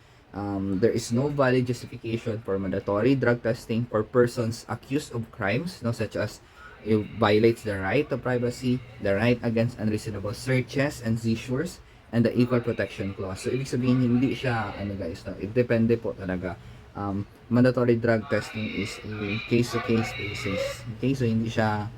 Speaker 1: There is no valid justification for mandatory drug testing for persons accused of crimes, no, such as it violates the right to privacy, the right against unreasonable searches and seizures, and the equal protection clause. So ibig sabihin hindi siya guys, no, it depende po talaga. Mandatory drug testing is a case-to-case basis. Okay, so hindi siya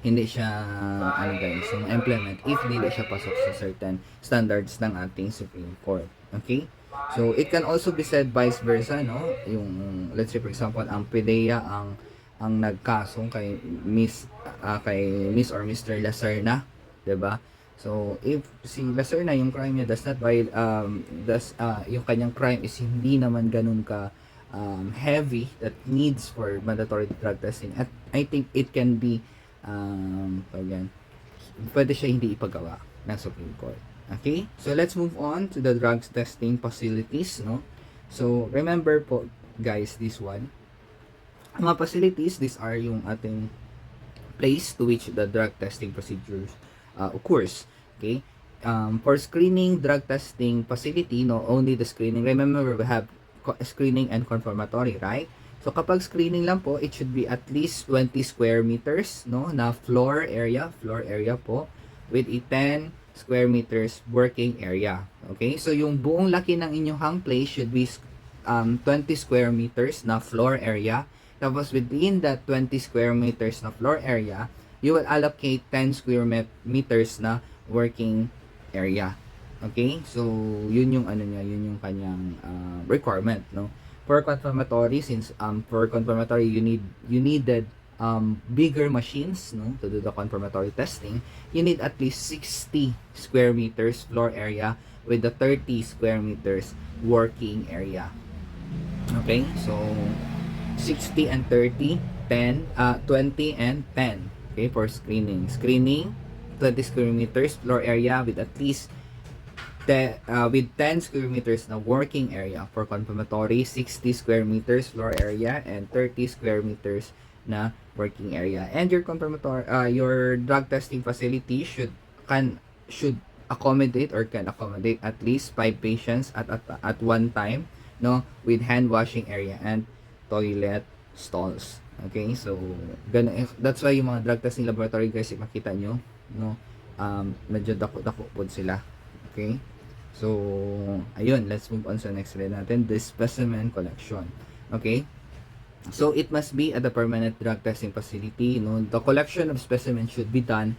Speaker 1: guys, so implement if hindi siya pasok sa certain standards ng ating Supreme Court. Okay, so it can also be said vice versa, no, yung let's say for example ang PDEA ang nagkasong kay Miss or Mr. Lacerna, 'di ba? So, if si Lacerna, yung crime niya does not yung kanyang crime is hindi naman ganun ka heavy that needs for mandatory drug testing. At I think it can be pwede siya hindi ipagawa ng Supreme Court. Okay? So, let's move on to the drug testing facilities, no? So, remember po, guys, this one. Ang mga facilities, these are yung ating place to which the drug testing procedures occurs. Okay, for screening drug testing facility, no, only the screening. Remember, we have screening and confirmatory, right? So kapag screening lang po, it should be at least 20 square meters, no, na floor area po, with a 10 square meters working area. Okay, so yung buong laki ng inyong place should be 20 square meters na floor area. Tapos within that 20 square meters na floor area, you will allocate 10 square meters na working area. Okay? So, yun yung yun yung kanyang requirement, no? For confirmatory, since for confirmatory you needed bigger machines, no, to do the confirmatory testing, you need at least 60 square meters floor area with the 30 square meters working area. Okay? So, 60 and 30, 10, 20 and 10. Okay, for screening. Screening, 20 square meters floor area with at least with 10 square meters na working area. For confirmatory, 60 square meters floor area and 30 square meters na working area. And your confirmatory, your drug testing facility should accommodate or can accommodate at least 5 patients at one time, no, with hand washing area and toilet stalls. Okay, so that's why yung mga drug testing laboratory guys, makita nyo, no? Medyo dako-dako po sila. Okay? So, ayun, let's move on sa next slide natin, the specimen collection. Okay? So, it must be at the permanent drug testing facility, no? The collection of specimens should be done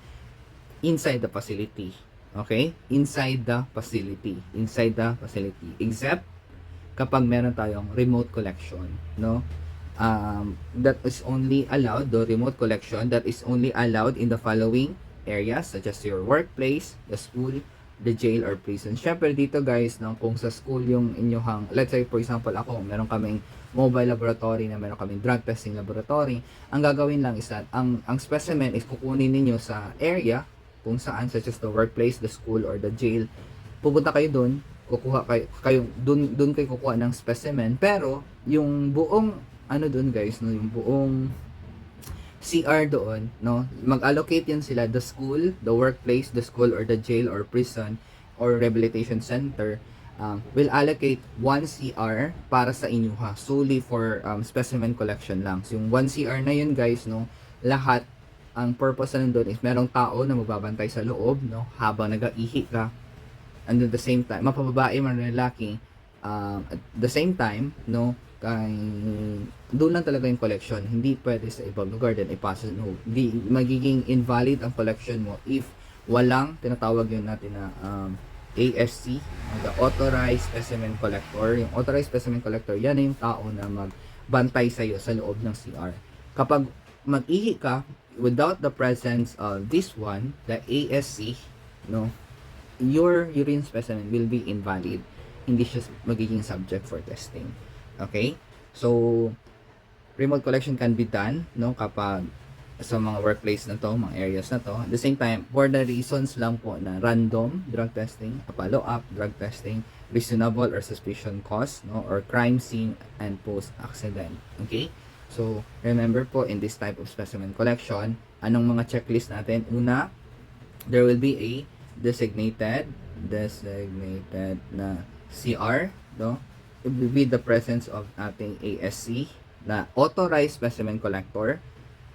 Speaker 1: inside the facility. Okay? Inside the facility. Inside the facility. Except kapag meron tayong remote collection, no? That is only allowed, the remote collection, that is only allowed in the following areas, such as your workplace, the school, the jail, or prison. Syempre dito guys, no, kung sa school yung inyong, let's say for example ako, meron kaming mobile laboratory na meron kaming drug testing laboratory, ang gagawin lang is that, ang specimen is kukunin ninyo sa area kung saan, such as the workplace, the school, or the jail. Pupunta kayo doon, kukuha kayo doon kayo kukuha ng specimen, pero yung buong ano doon guys, no, yung buong CR doon, no, mag-allocate yan sila, the school, the workplace, the school, or the jail, or prison, or rehabilitation center, will allocate 1 CR para sa inyo ha, solely for specimen collection lang. So yung 1 CR na yun guys, no, lahat, ang purpose na doon is merong tao na magbabantay sa loob, no, habang nag-ihi ka, and at the same time, mapababae man lalaki, at the same time, no, kay doon lang talaga yung collection, hindi pwede sa ibang lugar din ipasa, no, hindi magiging invalid ang collection mo if walang tinatawag yun natin na ASC, the authorized specimen collector. Yung authorized specimen collector, yan na yung tao na magbantay sa iyo sa loob ng CR. Kapag mag-ihi ka without the presence of this one, the ASC, no, your urine specimen will be invalid, hindi siya magiging subject for testing. Okay? So, remote collection can be done, no, kapag sa mga workplace na to, mga areas na to. At the same time, for the reasons lang po na random drug testing, follow-up drug testing, reasonable or suspicion cause, no, or crime scene and post-accident. Okay? So, remember po, in this type of specimen collection, anong mga checklist natin? Una, there will be a designated na CR, no, with the presence of ating ASC na authorized specimen collector.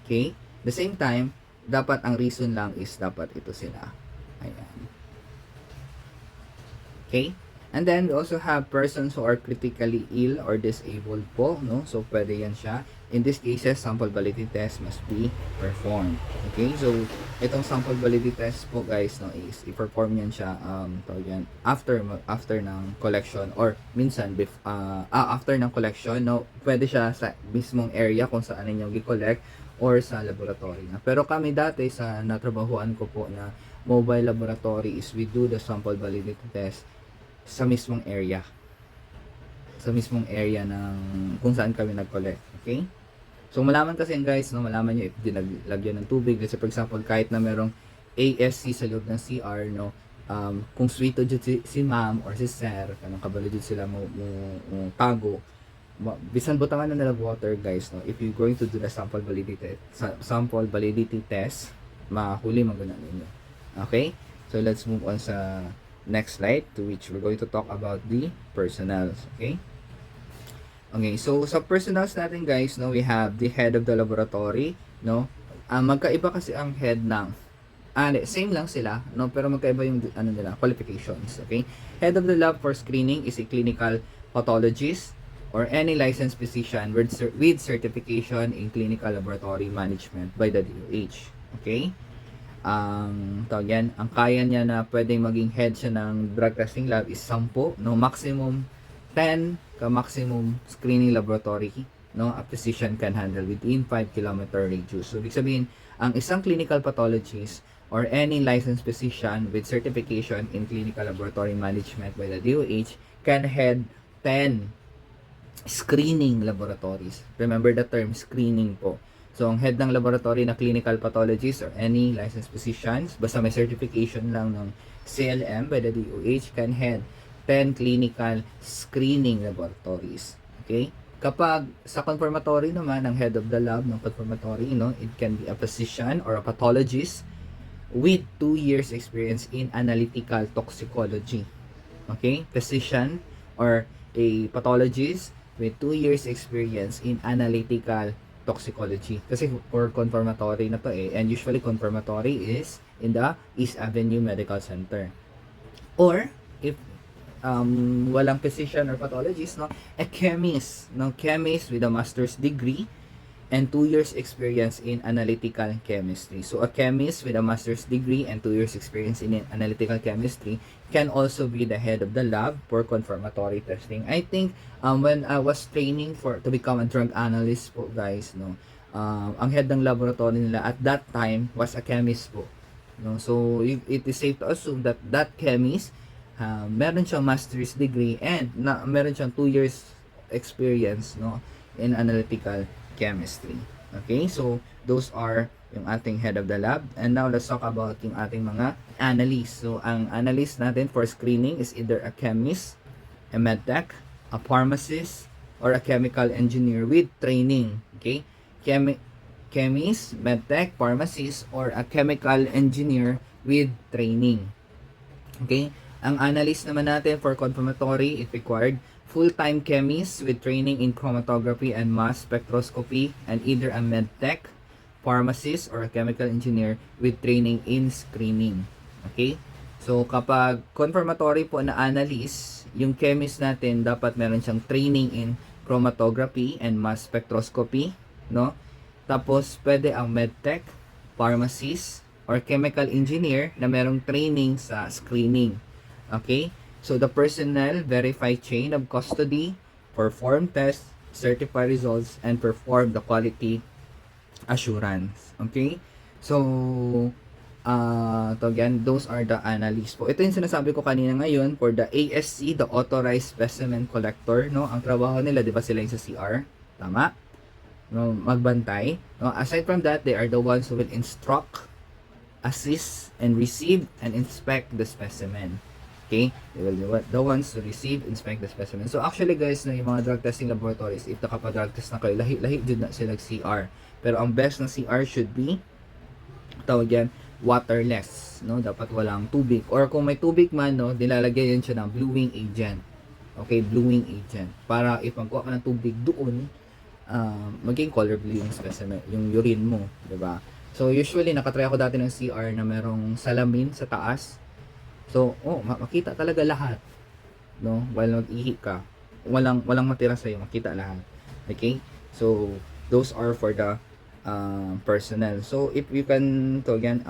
Speaker 1: Okay? The same time, dapat ang reason lang is dapat ito sila. Ayan. Okay? And then we also have persons who are critically ill or disabled po, no? So pwede yan siya. In this cases, sample validity test must be performed. Okay? So itong sample validity test po guys, no, is i-perform yan siya yan after ng collection, or minsan after ng collection, no, pwede siya sa mismong area kung saan niyo gi-collect or sa laboratory na. Pero kami dati sa natrabahuan ko po na mobile laboratory is we do the sample validity test sa mismong area. Sa mismong area ng kung saan kami nag-collect. Okay? So, malaman kasi guys, no, malaman nyo if dinagyan ng tubig. Let's say, for example, kahit na merong ASC sa loob ng CR, no, kung sweet to si ma'am or si sir, kanang kabalo dyan sila mo tago, bisan butangan na nila water guys, no, if you're going to do the sample validity test, mahuli magana ninyo. Okay? So, let's move on sa next slide, to which we're going to talk about the personnels. Okay? Okay, so sa personnels natin guys, no, we have the head of the laboratory, no. Magkaiba kasi ang head ng same lang sila, no, pero magkaiba yung nila, qualifications. Okay? Head of the lab for screening is a clinical pathologist or any licensed physician with certification in clinical laboratory management by the DOH. Okay? Ang kaya niya na pwedeng maging head siya ng drug testing lab is 10, no, maximum 10 ka maximum screening laboratory, no, a physician can handle within 5 kilometer radius. So ibig sabihin, ang isang clinical pathologist or any licensed physician with certification in clinical laboratory management by the DOH can head 10 screening laboratories. Remember the term screening po. So, ang head ng laboratory na clinical pathologist or any licensed physicians, basta may certification lang ng CLM by the DOH, can head 10 clinical screening laboratories. Okay? Kapag sa confirmatory naman, ang head of the lab ng confirmatory, no, it can be a physician or a pathologist with 2 years experience in analytical toxicology. Okay? Physician or a pathologist with 2 years experience in analytical toxicology. Kasi for confirmatory na to and usually confirmatory is in the East Avenue Medical Center. Or if walang physician or pathologist, no, a chemist, no, chemist with a master's degree and 2 years experience in analytical chemistry. So a chemist with a master's degree and 2 years experience in analytical chemistry can also be the head of the lab for confirmatory testing. I think when I was training to become a drug analyst po guys, no, ang head ng laboratory nila at that time was a chemist po. No, so it is safe to assume that that chemist meron siyang master's degree and meron siyang 2 years experience, no, in analytical chemistry. Okay, so those are yung ating head of the lab. And now let's talk about yung ating mga analyst. So ang analyst natin for screening is either a chemist, a medtech, a pharmacist, or a chemical engineer with training. Okay, chemist, medtech, pharmacist, or a chemical engineer with training. Okay, ang analyst naman natin for confirmatory, it required full-time chemist with training in chromatography and mass spectroscopy, and either a medtech, pharmacist, or a chemical engineer with training in screening. Okay? So, kapag confirmatory po na analyst, yung chemist natin dapat meron siyang training in chromatography and mass spectroscopy, no? Tapos, pwede ang medtech, pharmacist, or chemical engineer na merong training sa screening. Okay? So, the personnel verify chain of custody, perform tests, certify results, and perform the quality assurance. Okay? So, again, those are the analysts po. Ito yung sinasabi ko kanina ngayon for the ASC, the Authorized Specimen Collector. No? Ang trabaho nila, di ba sila yung sa CR? Tama? No, magbantay. No? Aside from that, they are the ones who will instruct, assist, and receive, and inspect the specimen. Okay? They will be the ones to receive, inspect the specimen. So actually guys, na yung mga drug testing laboratories, if nakapa-drug test na kayo, lahi dyan na sila CR. Pero ang best na CR should be, tawag yan, waterless. No? Dapat walang tubig. Or kung may tubig man, no, nilalagay yan siya ng bluing agent. Okay? Bluing agent. Para if magkuha ka ng tubig doon, maging color blue yung specimen, yung urine mo. Diba? So usually, nakatry ako dati ng CR na merong salamin sa taas. So, makita talaga lahat. No? While mag-ihi ka, walang matira sa'yo, makita lahat. Okay? So, those are for the personnel. So, if you can, so again,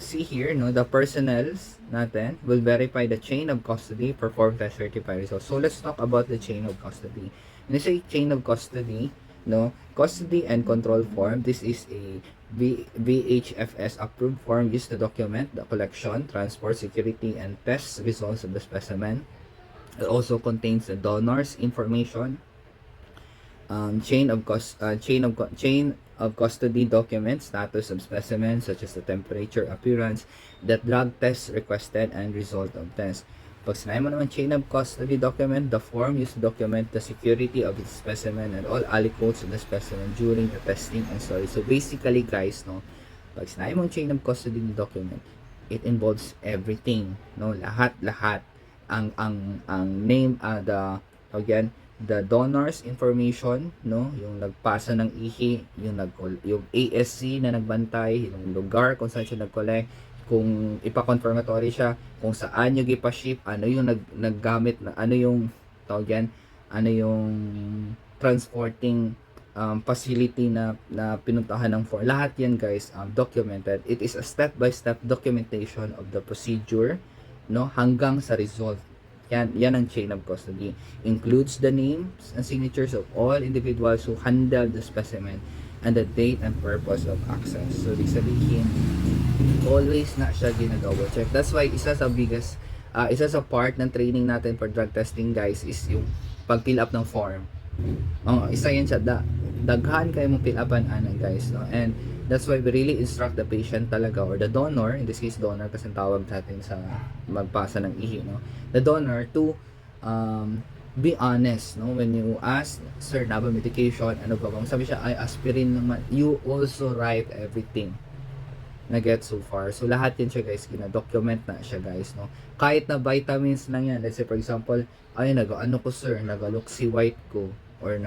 Speaker 1: see here, no, the personnels natin will verify the chain of custody, perform test, certify results. So, let's talk about the chain of custody. When you say chain of custody, no, custody and control form, this is a VHFS approved form used to document the collection, transport, security, and test results of the specimen. It also contains the donor's information, chain of custody documents, status of specimen such as the temperature, appearance, the drug test requested, and result of test. Pag sinabi mo naman chain of custody document, the form used to document the security of the specimen and all aliquots of the specimen during the testing and storage. So basically guys, no, pag sinabi mo chain of custody document, it involves everything, no, lahat ang name, the donor's information, no, yung nagpasa ng ihi, yung ASC na nagbantay, yung lugar kung saan siya nag-collect, kung ipa-confirmatory siya, kung saan yung ipa-ship, ano yung naggamit na, ano yung transporting facility na pinuntahan ng form. Lahat yan guys, documented. It is a step-by-step documentation of the procedure, no, hanggang sa result. Yan ang chain of custody. Includes the names and signatures of all individuals who handled the specimen and the date and purpose of access. So, di sabihin, always na siya ginagawa check. That's why isa sa part ng training natin for drug testing guys is yung pag-fill up ng form. Isa yan siya. Daghan kayo mong fill upan guys. No? And that's why we really instruct the patient talaga, or the donor, in this case donor kasi tawag natin sa magpasa ng ihi. No? The donor to be honest, no? When you ask, sir, na ba medication, ano ba bang sabi siya, ay aspirin naman, you also write everything na get so far. So lahat yan siya guys, kina-document na siya guys, no? Kahit na vitamins lang yan, let's say for example, ay ano ko sir, nag-aloxy white ko, or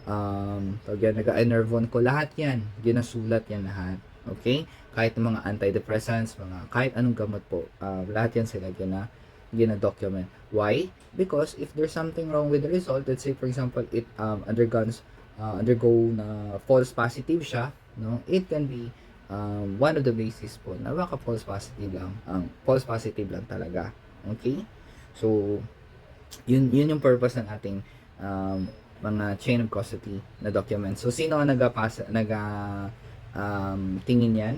Speaker 1: tawag yan, nag-enervon ko, lahat yan, ginasulat yan lahat. Okay? Kahit ng mga antidepressants, kahit anong gamot po, lahat yan sila gina-document. Why? Because if there's something wrong with the result, let's say for example, it undergo na false positive siya, no? It can be one of the basis po na baka false positive lang, false positive lang talaga. Okay? So, yun yung purpose ng ating mga chain of custody na documents. So, sino ang tingin yan?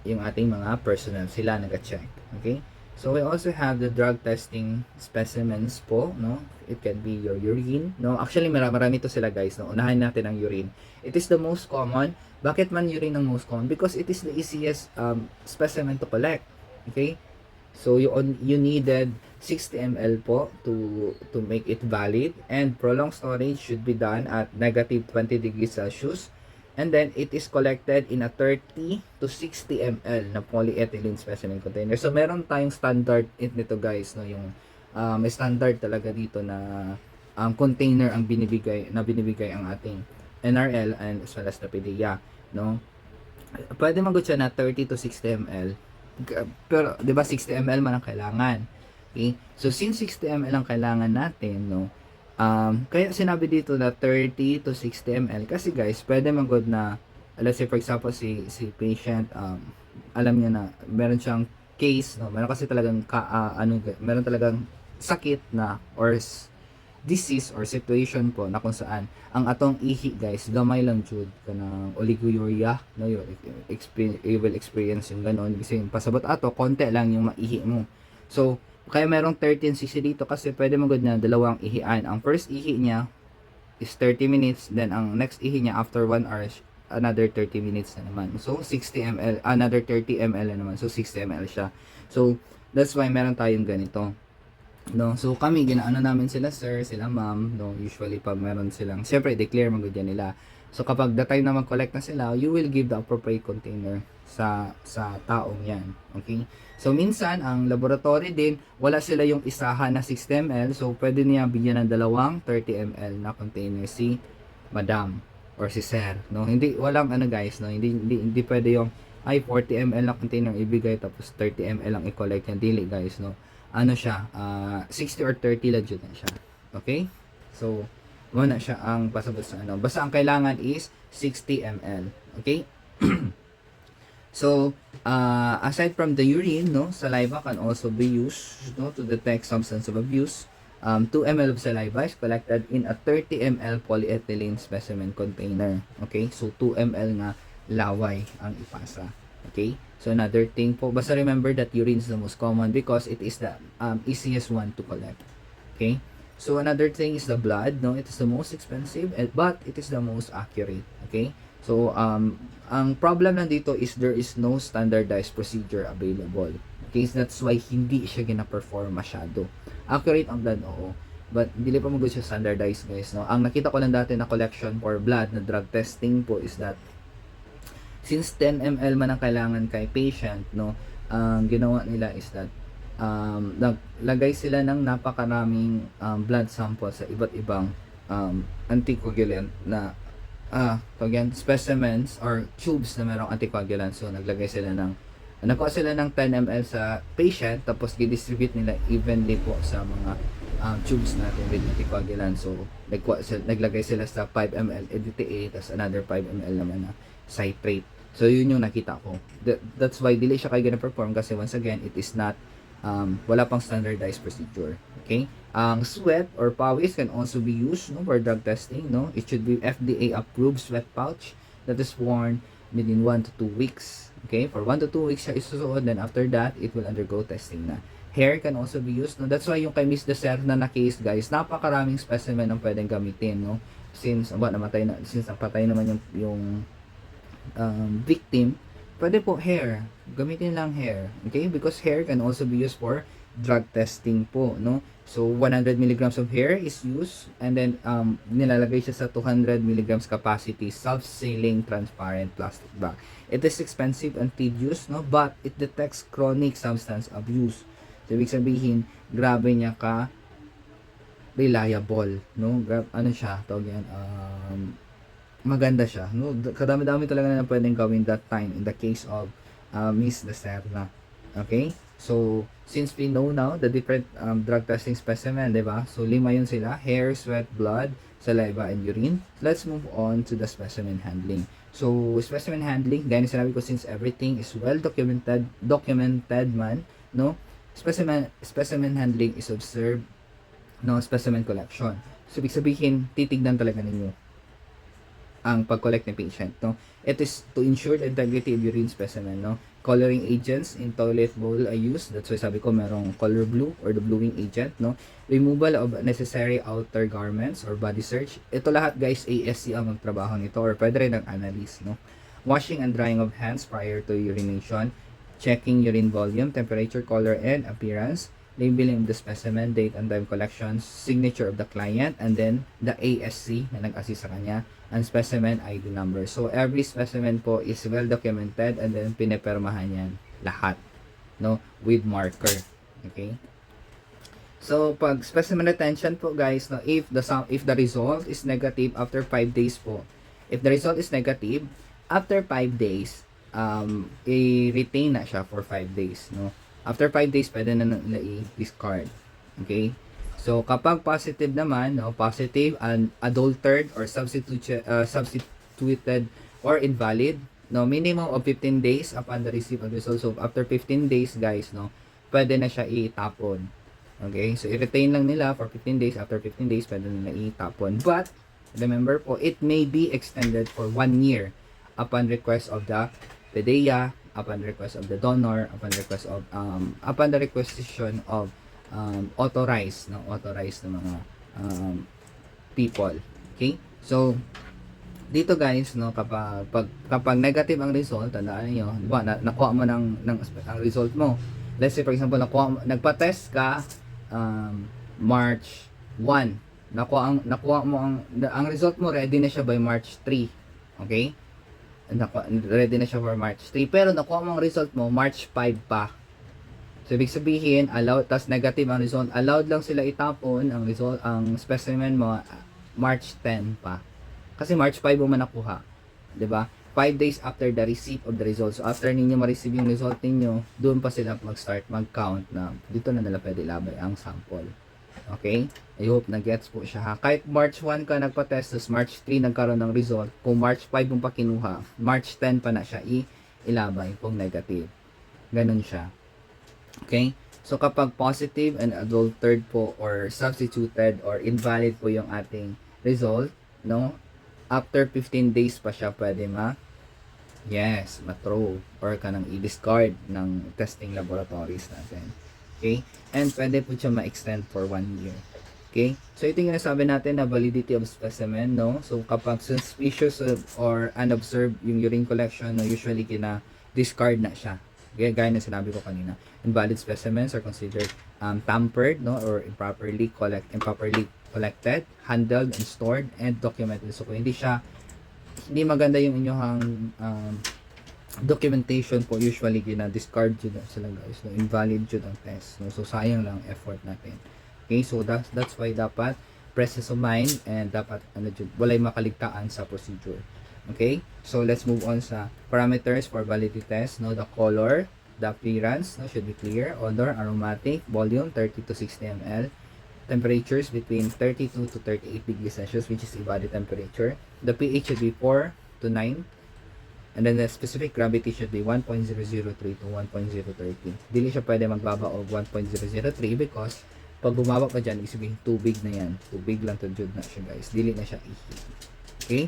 Speaker 1: Yung ating mga personnel, sila nag-check. Okay? So, we also have the drug testing specimens po, no? It can be your urine, no? Actually, marami to sila, guys, no? Unahin natin ang urine. It is the most common. Bakit man urine ang most common? Because it is the easiest specimen to collect. Okay? So, you needed 60 ml po to make it valid, and prolonged storage should be done at negative 20 degrees Celsius. And then, it is collected in a 30 to 60 ml na polyethylene specimen container. So, meron tayong standard nito, guys, no? Yung may standard talaga dito na container ang binibigay ang ating NRL and as well as the PDEA, no? Pwede magot siya na 30 to 60 ml. Pero, 'di ba 60 ml man ang kailangan. Okay? So, since 60 ml ang kailangan natin, no? Kaya sinabi dito na 30 to 60 ml kasi guys, pwede magod na let's say for example si patient alam niya na meron siyang case, no? Meron kasi talagang meron talagang sakit na or disease or situation po na kung saan ang atong ihi guys gamay lang jud kanang oliguria, no? You will experience yung ganon kasi pasabot ato konti lang yung maihi mo. So kaya merong 13cc dito kasi pwede magod na dalawang ihian. Ang first ihi niya is 30 minutes, then ang next ihi niya after 1 hour another 30 minutes na naman. So 60 ml, another 30 ml na naman. So 60 ml siya. So that's why meron tayong ganito. No, so kami ginaano namin sila sir, sila ma'am, no, usually pag meron silang, syempre declare magud yan nila. So kapag the time na mag-collect na sila, you will give the appropriate container sa taong yan. Okay? So minsan ang laboratory din, wala sila yung isahan na 60 ml, so pwede niya bigyan ng dalawang 30 ml na container si madam or si sir, no? Hindi walang guys, no, hindi pwede yung 40 ml na container ibigay tapos 30 ml lang i-collect yan, dili guys, no. Siya 60 or 30 lang yun siya. Okay? So muna siya ang pasabot sa basta ang kailangan is 60 ml. Okay? So aside from the urine, no, saliva can also be used, no, to detect substance of abuse. 2 ml of saliva is collected in a 30 ml polyethylene specimen container. Okay? So 2 ml nga laway ang ipasa. Okay? So another thing po, basta remember that urine is the most common because it is the easiest one to collect. Okay? So another thing is the blood, no? It is the most expensive but it is the most accurate. Okay? So ang problem lang dito is there is no standardized procedure available. Okay? So that's why hindi siya gina-perform masyado. Accurate ang blood, oo. But dili pa magud siya standardized, guys, no? Ang nakita ko lang dati na collection for blood na drug testing po is that since 10 ml man ang kailangan kay patient, no, ang ginawa nila is that naglagay sila ng napakaraming blood sample sa iba't ibang anticoagulant na specimens or tubes na merong anticoagulant. So naglagay sila nakuha sila ng 10 ml sa patient tapos i-distribute nila evenly po sa mga tubes natin with anticoagulant. So naglagay sila sa 5 ml EDTA tapos another 5 ml naman na citrate. So yun yung nakita ko. That's why dili siya kayo gonna-perform kasi once again it is not wala pang standardized procedure. Okay? Ang sweat or pawis can also be used, no, for drug testing, no. It should be FDA approved sweat pouch that is worn within 1 to 2 weeks. Okay? For 1 to 2 weeks siya isusuot, then after that it will undergo testing na. Hair can also be used, no. That's why yung kay Miss Deser na case, guys, napakaraming specimen ang pwedeng gamitin, no. Since napatay naman yung victim, pwede po hair, gamitin lang hair. Okay? Because hair can also be used for drug testing po, no. So 100 milligrams of hair is used and then nilalagay siya sa 200 milligrams capacity self-sealing transparent plastic bag. It is expensive and tedious, no, but it detects chronic substance abuse. So ibig sabihin grabe niya reliable, no? Ano siya, tawag yan, maganda siya, no? Kadami-dami talaga na pwedeng gawin that time in the case of Miss Lacerna. Okay? So, since we know now the different drug testing specimen, di ba? So, 5 yun sila: hair, sweat, blood, saliva, and urine. Let's move on to the specimen handling. So, specimen handling, gaya na sinabi ko, since everything is well documented man, no? Specimen handling is observed, no? Specimen collection. So, ibig sabihin, titignan talaga ninyo ang pag-collect ng patient, no? It is to ensure the integrity of urine specimen, no? Coloring agents in toilet bowl are used. That's why sabi ko merong color blue or the bluing agent, no? Removal of necessary outer garments or body search. Ito lahat, guys, ASC ang magtrabaho nito, or pwede rin ang analyst, no? Washing and drying of hands prior to urination. Checking urine volume, temperature, color, and appearance. Labeling of the specimen, date and time collections, signature of the client, and then the ASC na nag-assist sa kanya, and specimen ID number. So, every specimen po is well documented, and then pinepermahan yan lahat, no, with marker. Okay? So, pag specimen retention po, guys, no, if the result is negative after 5 days po, if the result is negative after 5 days, i-retain na siya for 5 days, no? After 5 days, pwede na nila i-discard. Okay? So, kapag positive naman, no, positive, unadulterated or substituted or invalid, no, minimum of 15 days upon the receipt of result. So, after 15 days, guys, no, pwede na siya itapon. Okay? So, i-retain lang nila for 15 days. After 15 days, pwede nila itapon. But, remember po, it may be extended for 1 year upon request of the PDEA, upon request of the donor, upon the requisition of authorized na mga people. Okay? So, dito, guys, no, kapag negative ang result, tandaan niyo, di ba, nakuha mo ang result mo. Let's say, for example, nagpa-test ka March 1. Nakuha mo ang result mo, ready na siya by March 3. Okay? Ready na siya for March 3, pero nakuha mo ang result mo March 5 pa. So, ibig sabihin, tas negative ang result, allowed lang sila itapon ang result, ang specimen mo March 10 pa. Kasi March 5 mo man nakuha. 'Di ba? 5 days after the receipt of the results. So, after ninyo ma-receive yung result ninyo, doon pa sila mag-start mag-count na dito na nila pwede ilabay ang sample. Okay? I hope na gets po siya, ha. Kahit March 1 ka nagpa-test, tapos March 3 nagkaroon ng result, kung March 5 mo pa kinuha, March 10 pa na siya ilabay kung negative. Ganun siya. Okay? So, kapag positive and adulterated po or substituted or invalid po yung ating result, no? After 15 days pa siya pwede ma-throw or kanang i-discard ng testing laboratories natin. Okay? And pwede po siya ma-extend for 1 year. Okay? So, ito yung nasabi natin na validity of specimen, no? So, kapag suspicious or unobserved yung urine collection, no, usually discard na siya. Okay? Gaya na sinabi ko kanina. Invalid specimens are considered tampered, no? Or improperly collected, handled, and stored, and documented. So, kung hindi maganda yung inyong documentation po, usually discard yun sila, guys, no? Invalid yun ang test, no? So, sayang lang effort natin. Okay, so that's why dapat presence of mind and dapat walay makaligtaan sa procedure. Okay, so let's move on sa parameters for validity test, no? The color, the appearance, no, should be clear, odor, aromatic, volume 30 to 60 ml, temperatures between 32 to 38 degrees Celsius, which is the body temperature. The pH should be 4 to 9. And then the specific gravity should be 1.003 to 1.030. Dili siya pwede magbaba of 1.003 because pag bumaba pa dyan, isipin tubig na yan. Tubig lang to jud na siya, guys. Dili na siya ihi. Okay?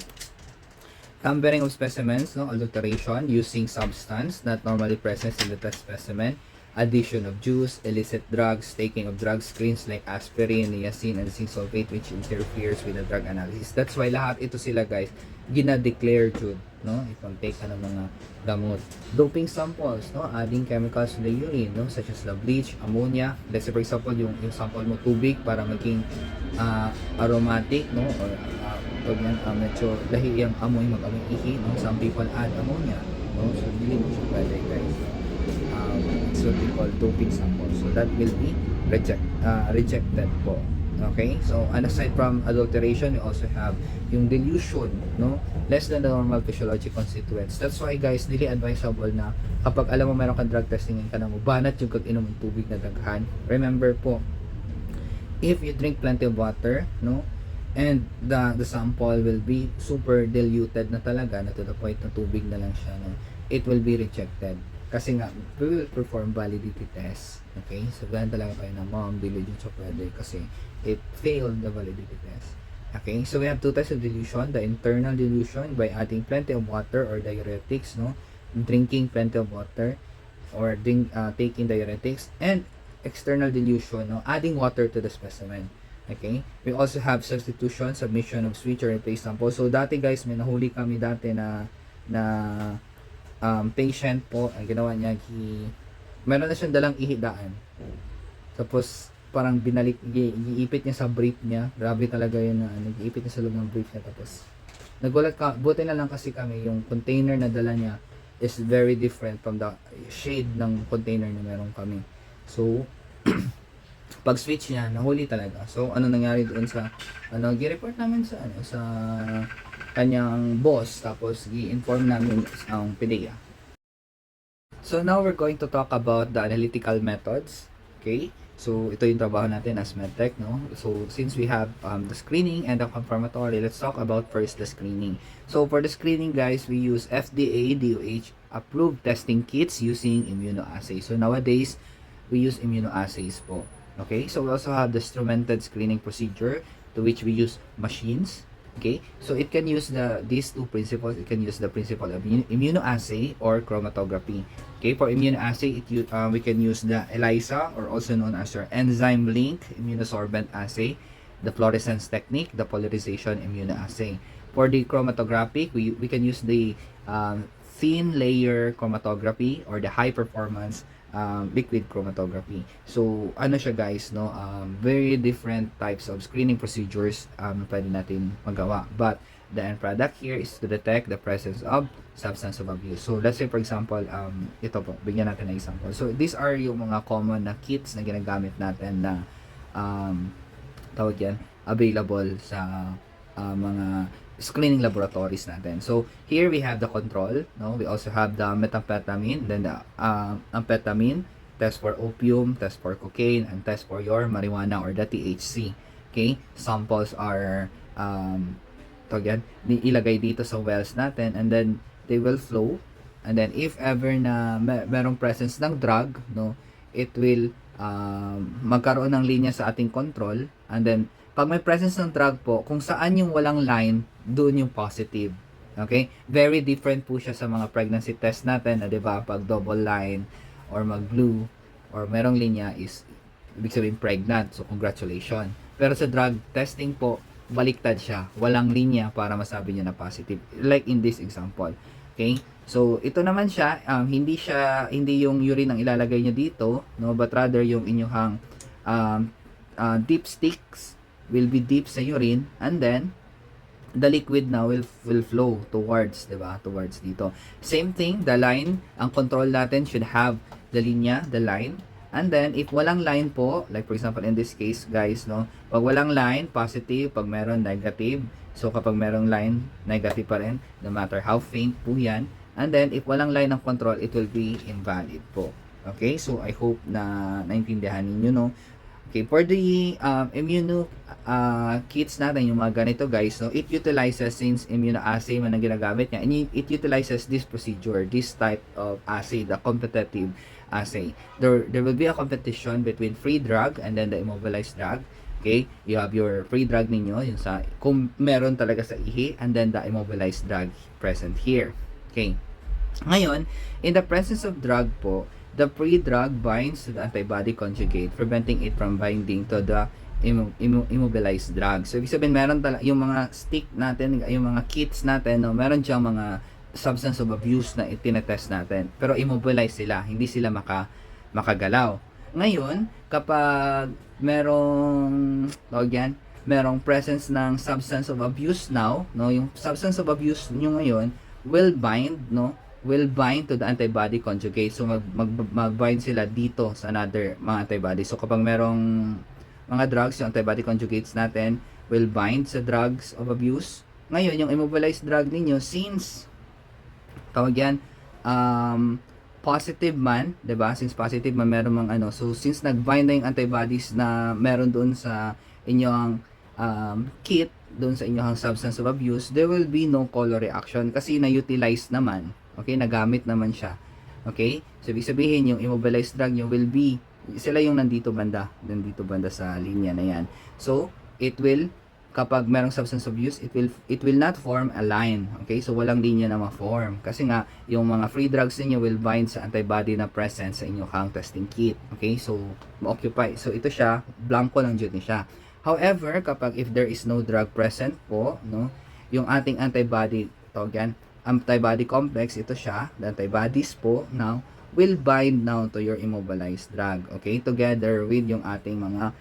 Speaker 1: Tampering of specimens, no? Adulteration using substance not normally present in the test specimen. Addition of juice, illicit drugs, taking of drug screens like aspirin, niacin, and zinc sulfate which interferes with the drug analysis. That's why lahat ito sila, guys, gina-declare jud, no? Itong take ka ng mga gamot. Doping samples, no? Adding chemicals to the urine, no? Such as the bleach, ammonia. Let's say, for example, yung sample mo tubig para maging aromatic, no? Or pag yan, medyo lahi yung amoy, mag-amoy ihi, no? Some people add ammonia, no? So, hindi mo siya pwede, guys. It's what we call doping sample. So, that will be rejected po. Okay? So, and aside from adulteration, we also have yung dilution, no? Less than the normal physiological constituents. That's why, guys, really advisable na kapag alam mo meron kang drug testing ka na mo, banat yung kag-inom ng tubig na daghan. Remember po, if you drink plenty of water, no? And the sample will be super diluted na talaga, na to the point na tubig na lang siya, no? It will be rejected. Kasi nga, we will perform validity test. Okay? So, ganun talaga kayo na, ma'am, diligent siya pwede kasi it failed the validity test. Okay? So, we have two types of dilution. The internal dilution by adding plenty of water or diuretics, no? Drinking plenty of water or taking diuretics. And external dilution, no? Adding water to the specimen. Okay? We also have substitution, submission of switch or replace sample. So, dati guys, may nahuli kami dati na patient po, ang ginawa niya, meron na siyang dalang ihidaan. Tapos, parang giipit niya sa brief niya. Grabe talaga yun na, giipit niya sa loob ng brief niya. Tapos, nagulat ka, buti na lang kasi kami, yung container na dala niya is very different from the shade ng container na meron kami. So, pag switch niya, nahuli talaga. So, ano nangyari doon sa, gi-report namin sa, sa kanyang boss, tapos i-inform namin ang PDEA. So now we're going to talk about the analytical methods. Okay? So ito yung trabaho natin as medtech, no? So since we have the screening and the confirmatory, let's talk about first the screening. So for the screening, guys, we use FDA, DOH approved testing kits using immunoassay. So nowadays, we use immunoassays po. Okay? So we also have the instrumented screening procedure, to which we use machines. Okay, so it can use these two principles. It can use the principle of immunoassay or chromatography. Okay, for immunoassay, we can use the ELISA, or also known as your enzyme link immunosorbent assay, the fluorescence technique, the polarization immunoassay. For the chromatographic, we can use the thin layer chromatography or the high performance liquid chromatography. So, ano siya guys, no? Very different types of screening procedures pwede natin magawa. But, the end product here is to detect the presence of substance of abuse. So, let's say for example, ito po, bigyan natin ng example. So, these are yung mga common na kits na ginagamit natin na tawag yan, available sa mga screening laboratories natin. So, here we have the control, no? We also have the methamphetamine, then the amphetamine, test for opium, test for cocaine, and test for your marijuana or the THC. Okay? Samples are ilagay dito sa wells natin, and then they will flow. And then if ever na merong presence ng drug, no, it will magkaroon ng linya sa ating control, and then pag may presence ng drug po, kung saan yung walang line, doon yung positive. Okay? Very different po siya sa mga pregnancy test natin, na 'di ba, pag double line or mag-blue or merong linya is ibig sabihin pregnant. So congratulations. Pero sa drug testing po, baliktad siya. Walang linya para masabi niya na positive. Like in this example. Okay? So ito naman siya, hindi yung urine ang ilalagay niya dito, no, but rather yung inyong dipsticks will be deep sa urine, and then the liquid now will flow towards, diba, towards dito. Same thing, the line, ang control natin should have the linya, the line, and then if walang line po, like for example in this case guys, no, pag walang line, positive, pag meron, negative. So kapag merong line, negative pa rin, no matter how faint po yan. And then if walang line ng control, it will be invalid po. Okay, so I hope na naintindihan ninyo, no. Okay, for the immuno kits natin, yung mga ganito guys, no, it utilizes, since immunoassay man ang ginagamit niya, and it utilizes this procedure, this type of assay, the competitive assay. There will be a competition between free drug and then the immobilized drug. Okay, you have your free drug ninyo, yung sa, kung meron talaga sa ihi, and then the immobilized drug present here. Okay, ngayon, in the presence of drug po, the free drug binds to the antibody conjugate, preventing it from binding to the immobilized drug. So, ibig sabihin, meron yung mga stick natin, yung mga kits natin, no, meron siyang mga substance of abuse na itinetest natin. Pero immobilize sila, hindi sila makagalaw. Ngayon, kapag merong presence ng substance of abuse now, no, yung substance of abuse nyo ngayon will bind to the antibody conjugate. So mag-bind sila dito sa another mga antibody. So kapag merong mga drugs, yung antibody conjugates natin will bind sa drugs of abuse. Ngayon, yung immobilized drug ninyo, since tawag yan, positive man, 'di ba? Since positive man meron mang ano. So since nag-bind na yung antibodies na meron doon sa inyong kit, doon sa inyong substance of abuse, there will be no color reaction kasi na-utilize naman. Okay, nagamit naman siya. Okay? So ibig sabihin yung immobilized drug nyo will be sila yung nandito banda sa linya na yan. So it will, kapag merong substance abuse, it will not form a line. Okay? So walang linya na ma-form kasi nga yung mga free drugs niyo will bind sa antibody na present sa inyong testing kit. Okay? So ma-occupy. So ito siya, blanco lang dyan siya. However, kapag if there is no drug present po, no, yung ating antibody, antibody complex, ito siya, the antibodies po now will bind now to your immobilized drug. Okay? Together with yung ating mga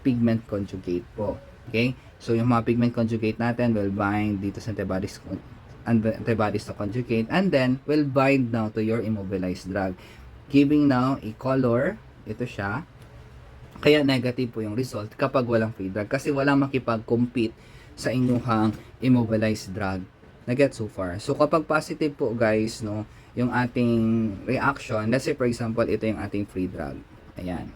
Speaker 1: pigment conjugate po. Okay? So, yung mga pigment conjugate natin will bind dito sa antibodies to conjugate and then will bind now to your immobilized drug. Giving now a color, ito siya. Kaya negative po yung result kapag walang free drug kasi walang makipag-compete sa inyong immobilized drug. Na-get so far? So, kapag positive po guys, no, yung ating reaction, let's say for example, ito yung ating free drug. Ayan.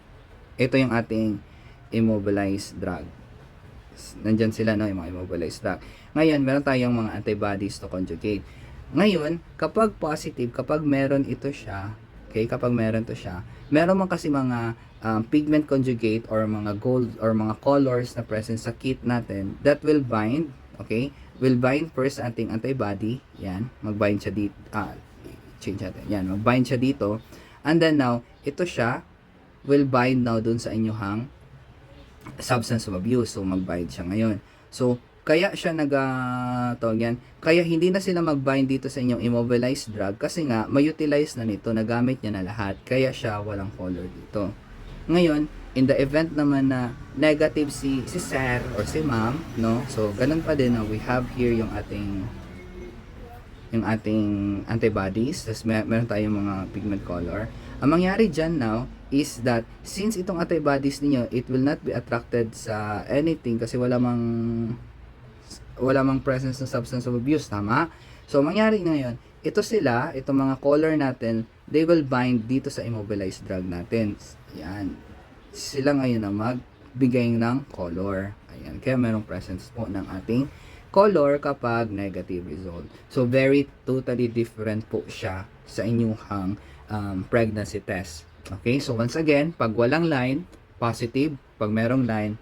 Speaker 1: Ito yung ating immobilized drug. Nandyan sila, no, yung mga immobilized drug. Ngayon, meron tayong mga antibodies to conjugate. Ngayon, kapag positive, kapag meron ito siya, okay, kapag meron to siya, meron man kasi mga pigment conjugate or mga gold or mga colors na present sa kit natin that will bind, okay, will bind first ating antibody, yan, magbind siya dito, change natin, yan, magbind siya dito, and then now, ito siya, will bind now dun sa inyong substance of abuse, so magbind siya ngayon. So, kaya siya kaya hindi na sila magbind dito sa inyong immobilized drug kasi nga, ma-utilize na nito, nagamit niya na lahat, kaya siya walang color dito. Ngayon, in the event naman na negative si sir or si ma'am, no? So, ganun pa din, no? We have here yung ating antibodies, tapos meron tayong mga pigment color. Ang mangyari dyan now is that since itong antibodies niyo, it will not be attracted sa anything kasi wala mang presence ng substance of abuse, tama? So, mangyari ngayon, itong mga color natin, they will bind dito sa immobilized drug natin. Yan. Sila ngayon na magbigay ng color. Ayan. Kaya merong presence po ng ating color kapag negative result. So, very totally different po siya sa inyong pregnancy test. Okay? So, once again, pag walang line, positive. Pag merong line,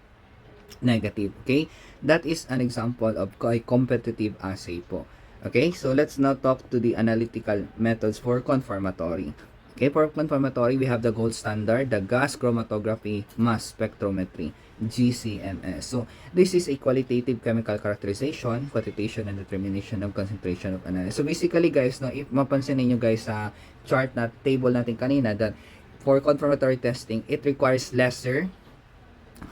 Speaker 1: negative. Okay? That is an example of a competitive assay po. Okay? So, let's now talk to the analytical methods for confirmatory. Okay, for confirmatory, we have the gold standard, the gas chromatography mass spectrometry, GCMS. So, this is a qualitative chemical characterization, quantitation, and determination of concentration of analysis. So, basically, guys, no, if mapansin niyo guys sa chart na table natin kanina, that for confirmatory testing, it requires lesser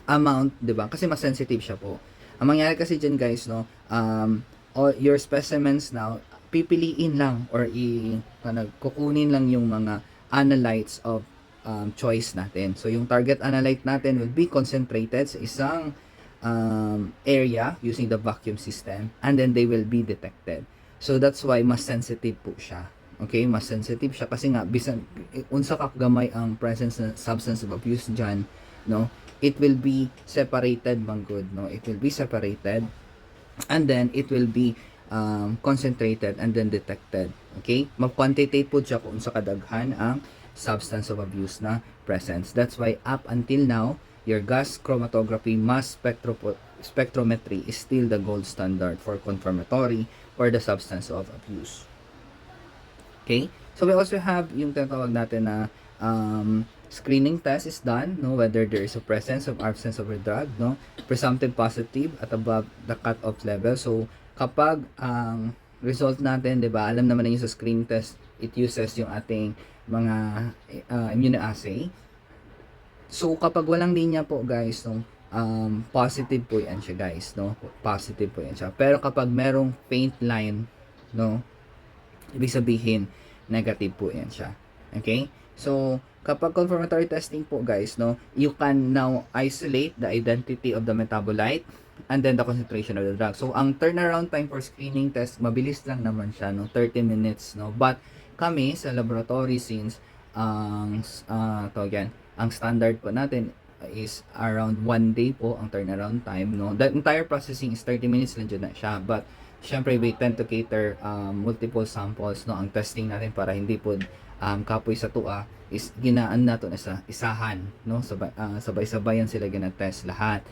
Speaker 1: amount, di ba? Kasi mas sensitive siya po. Ang mangyari kasi dyan, guys, no, all your specimens now, pipiliin lang or kukunin lang yung mga analytes of choice natin. So, yung target analyte natin will be concentrated sa isang area using the vacuum system and then they will be detected. So, that's why mas sensitive po siya. Okay? Mas sensitive siya kasi nga, bisan, unsa kapgamay ang presence ng substance of abuse dyan, no? It will be separated, manggod, no? It will be separated and then it will be concentrated and then detected. Okay? Mag-quantitate po siya kung sa kadaghan ang substance of abuse na presence. That's why up until now, your gas chromatography mass spectrometry is still the gold standard for confirmatory for the substance of abuse. Okay? So we also have yung tinatawag natin na screening test is done, no, whether there is a presence of absence of a drug, no, presumptive positive at above the cutoff level. So kapag ang result natin, 'di ba? Alam naman niyo sa screening test, it uses yung ating mga immunoassay. So kapag walang linya po, guys, no, positive po 'yan siya, guys, no? Positive po 'yan siya. Pero kapag merong faint line, no, ibig sabihin negative po 'yan siya. Okay? So, kapag confirmatory testing po guys, no, you can now isolate the identity of the metabolite and then the concentration of the drug. So, ang turnaround time for screening test, mabilis lang naman siya, no, 30 minutes, no. But, kami sa laboratory, since ang standard po natin is around 1 day po ang turnaround time, no. The entire processing is 30 minutes lang dyan na siya. But, syempre, we tend to cater multiple samples, no, ang testing natin para hindi po kapoy sa tua is ginaan nato na sa isahan, no, sabay-sabayan sila gina-test lahat.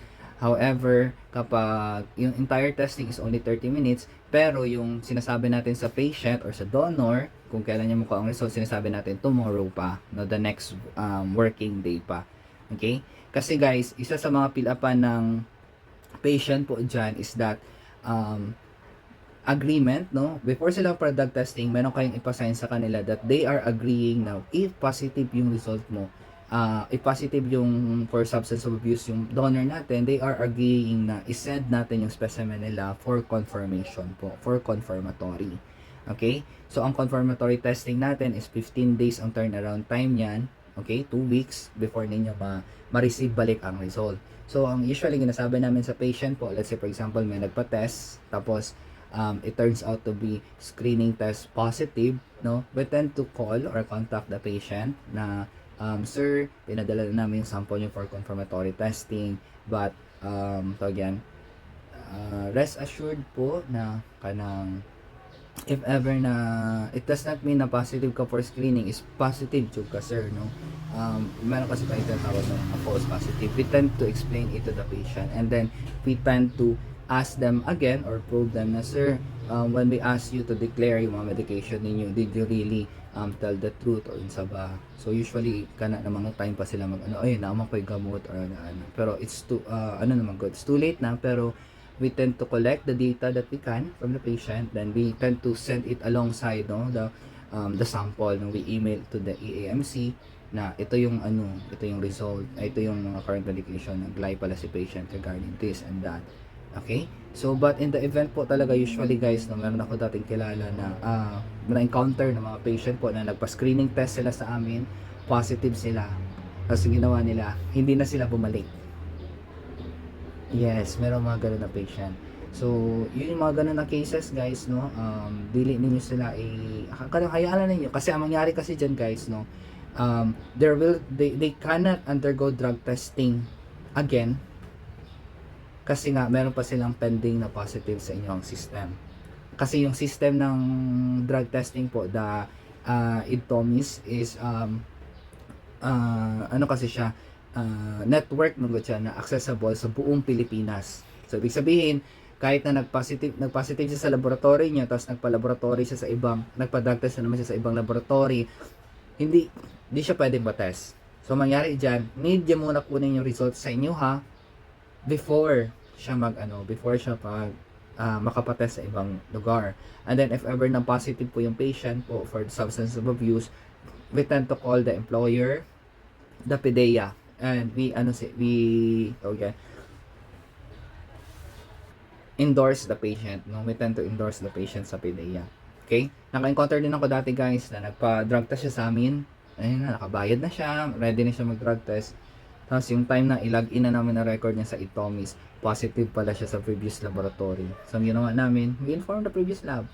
Speaker 1: However, kapag yung entire testing is only 30 minutes, pero yung sinasabi natin sa patient or sa donor, kung kailan niya makuha ang result, sinasabi natin tomorrow pa, no, the next working day pa. Okay? Kasi guys, isa sa mga pilapan ng patient po dyan is that agreement, no? Before sila product testing, meron kayong ipasign sa kanila that they are agreeing now if positive yung result mo, if positive yung for substance of abuse yung donor natin, they are agreeing na isend natin yung specimen nila for confirmation po, for confirmatory. Okay? So, ang confirmatory testing natin is 15 days ang turnaround time yan. Okay? 2 weeks before ninyo ma-receive balik ang result. So, ang usually ginasabi namin sa patient po, let's say for example, may nagpa-test, tapos it turns out to be screening test positive, no, we tend to call or contact the patient na sir, pinadala na namin yung sample nyo for confirmatory testing, but rest assured po na kanang if ever na it does not mean na positive ka for screening is positive ka sir, no. Meron kasi tayo tinatawag na false positive. We tend to explain it to the patient and then we tend to ask them again or probe them na sir, when we ask you to declare yung mga medication ninyo, did you really tell the truth or unsa ba? So usually kana na mga time pa sila mag ay naman ko'y gamot or ano. Pero it's too naman good, it's too late na, pero we tend to collect the data that we can from the patient, then we tend to send it alongside, no, the sample, no, we email to the EAMC na ito yung result, ito yung mga current medication, nag-lie pala si patient regarding this and that. Okay? So, but in the event po talaga, usually guys, no, meron ako dating kilala na na-encounter ng mga patient po na nagpa-screening test sila sa amin, positive sila. Tapos ginawa nila, hindi na sila bumalik. Yes, meron mga ganun na patient. So, yun yung mga ganun na cases guys, no, dili ninyo sila hayaan na ninyo. Kasi ang mangyari kasi dyan guys, no, they cannot undergo drug testing again kasi nga meron pa silang pending na positive sa inyong system. Kasi yung system ng drug testing po, the IDTOMIS is kasi siya, network ng siya na accessible sa buong Pilipinas. So ibig sabihin, kahit na nagpositive siya sa laboratory niya, tapos nagpa-laboratory siya sa ibang, nagpa-drug test na naman siya sa ibang laboratory, hindi siya pwedeng ma-test. So mangyari diyan, need niya muna kunin yung results sa inyo ha, before siya makapatest sa ibang lugar. And then if ever na positive po yung patient po for substance of abuse, we tend to call the employer, the PDEA, and we endorse the patient, no, we tend to endorse the patient sa PDEA. Okay? Naka-encounter din ako dati guys na nagpa-drug test siya sa amin. Ayun na, nakabayad na siya, ready na siya mag-drug test. Tapos yung time na i-log in na namin na record niya sa IDTOMIS, positive pala siya sa previous laboratory. So ang ginawa namin, we inform the previous lab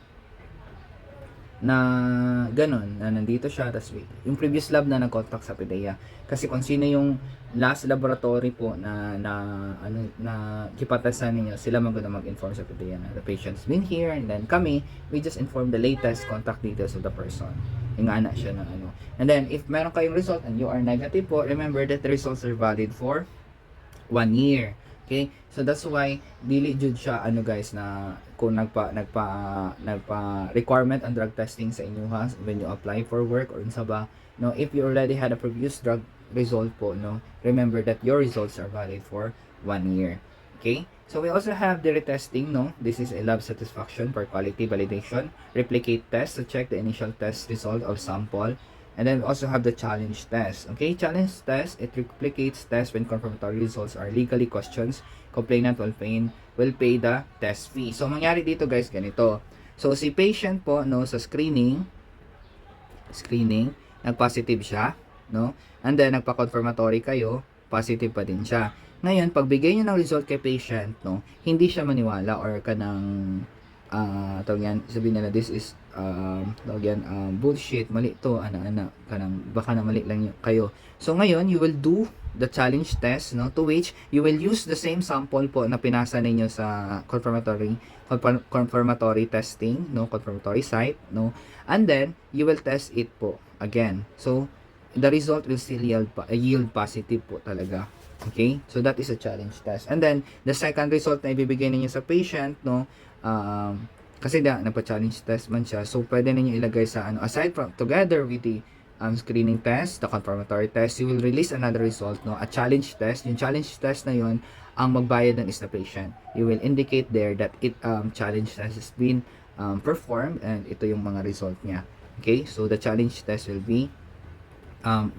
Speaker 1: na ganun, na nandito siya, tapos yung previous lab na nag-contact sa PDEA. Kasi kung sino yung last laboratory po na kipatasan ninyo, sila mag-inform sa PDEA na the patient's been here, and then kami, we just inform the latest contact details of the person. Ingana siya na ano. And then, if meron kayong result and you are negative po, remember that the results are valid for 1 year. Okay? So, that's why, dili jud siya, guys, na kung nagpa requirement ang drug testing sa inyo ha, when you apply for work or unsa ba, no, if you already had a previous drug result po, no, remember that your results are valid for 1 year. Okay? So, we also have the retesting, no? This is a lab satisfaction for quality validation. Replicate test to check the initial test result of sample. And then we also have the challenge test. Okay, challenge test, it replicates test when confirmatory results are legally questions. Complainant will pay the test fee. So, mangyari dito guys, ganito. So, si patient po, no, sa screening, nag-positive siya, no? And then nagpa-confirmatory kayo, positive pa din siya. Ngayon, pagbigay niyo ng result kay patient, no, hindi siya maniwala or kanang tawag yan, sabihin nila this is tawag yan, bullshit, mali to, kanang baka na mali lang kayo. So ngayon, you will do the challenge test, no, to which you will use the same sample po na pinasa ninyo sa confirmatory testing, no, confirmatory site, no, and then you will test it po again. So the result will still yield positive po talaga. Okay? So that is a challenge test. And then the second result na ibibigay ninyo sa patient, no, kasi nagpa-challenge test man siya, so pwede ninyo ilagay sa aside from together with the screening test, the confirmatory test, you will release another result, no, a challenge test. Yung challenge test na yun, ang magbayad ng is the patient. You will indicate there that it challenge test has been performed and ito yung mga result niya. Okay, so the challenge test will be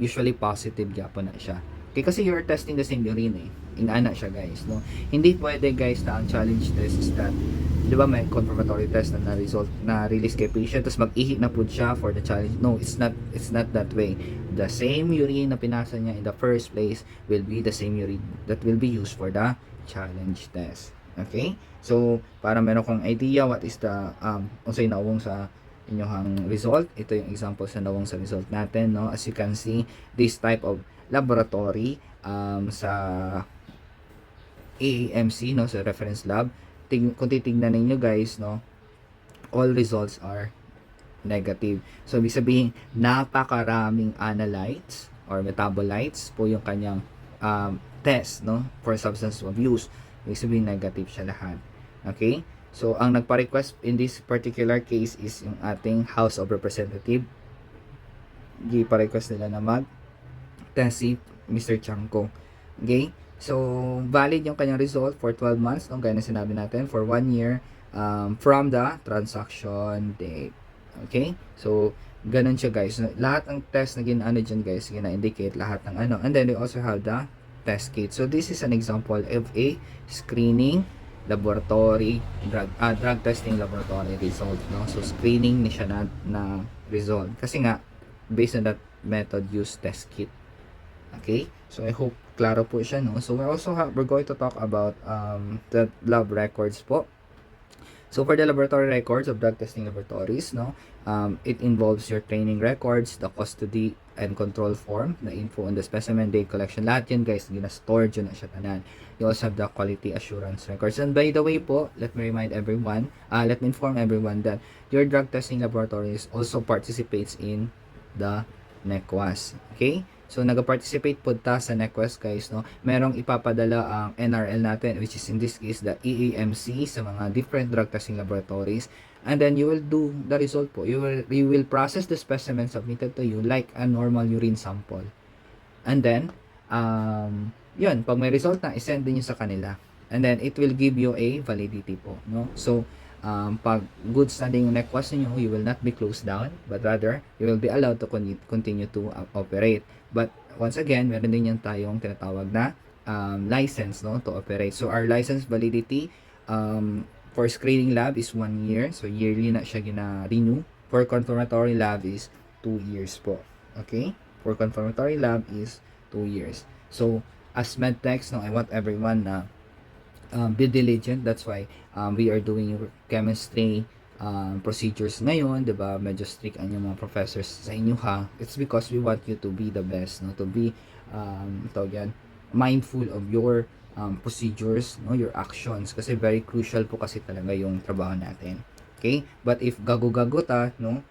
Speaker 1: usually positive gyapon na siya. Okay, kasi you're testing the same urine eh. Inana siya guys, no. Hindi pwede guys na ang challenge test is that, di ba may confirmatory test na result na release kay patient tapos mag-ihi na po siya for the challenge. No, it's not that way. The same urine na pinasa niya in the first place will be the same urine that will be used for the challenge test. Okay? So, para meron kong idea what is the unsay nawong sa inyong result. Ito yung example sa nawong sa result natin, no. As you can see, this type of laboratory sa AAMC, no, sa reference lab, kung titignan ninyo guys, no, all results are negative. So ibig sabihin napakaraming analytes or metabolites po yung kanyang test, no, for substance abuse. Ibig sabihin negative siya lahat. Okay, so ang nagpa-request in this particular case is yung ating House of Representative. Gipa-request nila na mag-test si Mr. Chanko. Okay, so valid yung kanyang result for 12 months, no, gaya na sinabi natin, for 1 year from the transaction date. Okay, so ganun siya guys. Lahat ng test na ginaano dyan guys, gina-indicate lahat ng and then we also have the test kit. So this is an example of a screening laboratory drug testing laboratory result, no. So screening ni siya na result kasi nga based on that method use test kit. Okay, so I hope klaro po siya, no. So we're going to talk about the lab records po. So for the laboratory records of drug testing laboratories, no, it involves your training records, the custody and control form, the info on the specimen, date collection, lahat yun guys, gina-store dyan na siya tanan. You also have the quality assurance records. And by the way po, let me inform everyone that your drug testing laboratories also participates in the NECWAS. Okay? So, nag-participate po ta sa NECWAS guys, no? Merong ipapadala ang NRL natin, which is in this case the EAMC sa mga different drug testing laboratories. And then, you will do the result po. You will process the specimen submitted to you like a normal urine sample. And then, yun, pag may result na, isend din nyo sa kanila. And then, it will give you a validity po, no? So, pag good standing yung NECWAS ninyo, you will not be closed down, but rather, you will be allowed to continue to operate. But once again, meron din yan tayong tinatawag na license, no, to operate. So our license validity for screening lab is 1 year. So yearly na siya gina-renew. For confirmatory lab is 2 years po. Okay? For confirmatory lab is 2 years. So as medtechs, no, I want everyone na be diligent. That's why we are doing chemistry procedures ngayon, 'di ba? Medyo strict ang mga professors sa inyo ha. It's because we want you to be the best, no, to be mindful of your procedures, no, your actions, kasi very crucial po kasi talaga yung trabaho natin. Okay? But if gago-gago ta, no,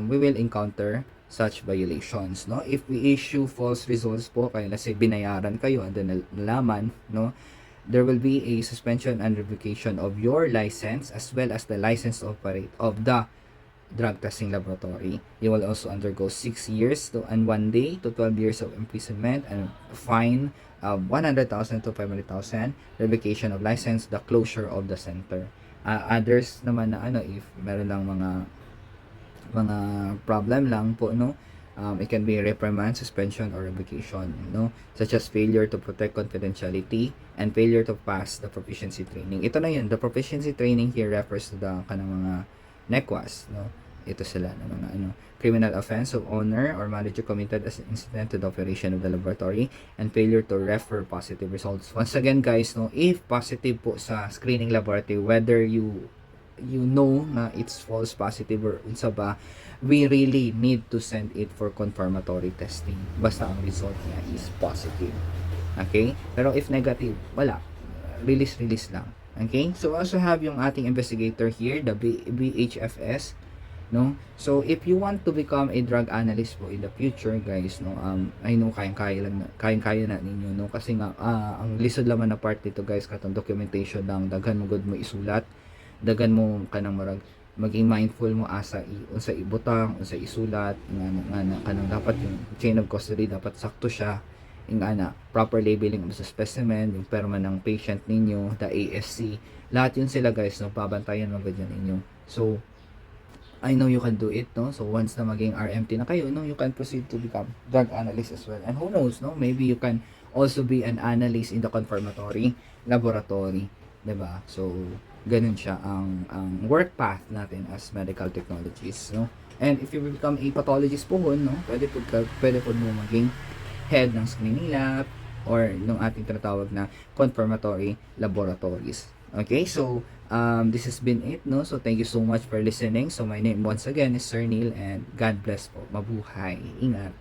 Speaker 1: we will encounter such violations, no. If we issue false results po, kaya let's say binayaran kayo and then nalaman, no, there will be a suspension and revocation of your license as well as the license to operate of the drug testing laboratory. You will also undergo 6 years and 1 day to 12 years of imprisonment and fine of 100,000 to 500,000, revocation of license, the closure of the center. Others naman na if meron lang mga problem lang po, no, it can be reprimand, suspension, or revocation, no, such as failure to protect confidentiality and failure to pass the proficiency training. Ito na yun, the proficiency training here refers to the kanang mga NECWAS, no, ito sila ng mga criminal offense of owner or manager committed as an incident to the operation of the laboratory and failure to refer positive results. Once again guys, if positive po sa screening laboratory, whether you know na it's false positive or unsa ba, we really need to send it for confirmatory testing basta ang result niya is positive. Okay, pero if negative, wala, release lang. Okay, so also have yung ating investigator here, the BHFS. So if you want to become a drug analyst po in the future guys, I know kayang-kaya na ninyo, kasi nga ang lisod laman na part dito guys, katong documentation lang, daghan mo good mo isulat, daghan mo kanang marag maging mindful mo asa unsa ibutang, unsa isulat, nga kanang dapat yung chain of custody dapat sakto siya, proper labeling sa specimen, yung perma ng patient ninyo, the ASC, lahat yun sila guys, babantayan mo gud ninyo. So I know you can do it, so once na maging RMT na kayo, you can proceed to become drug analyst as well, and who knows, maybe you can also be an analyst in the confirmatory laboratory, diba? So ganun siya ang work path natin as medical technologists, and if you become a pathologist po, pwede po mo maging head ng screening lab or nung ating tinatawag na confirmatory laboratories. Okay, so this has been it, so thank you so much for listening. So my name once again is Sir Niel, and God bless po. Mabuhay, ingat.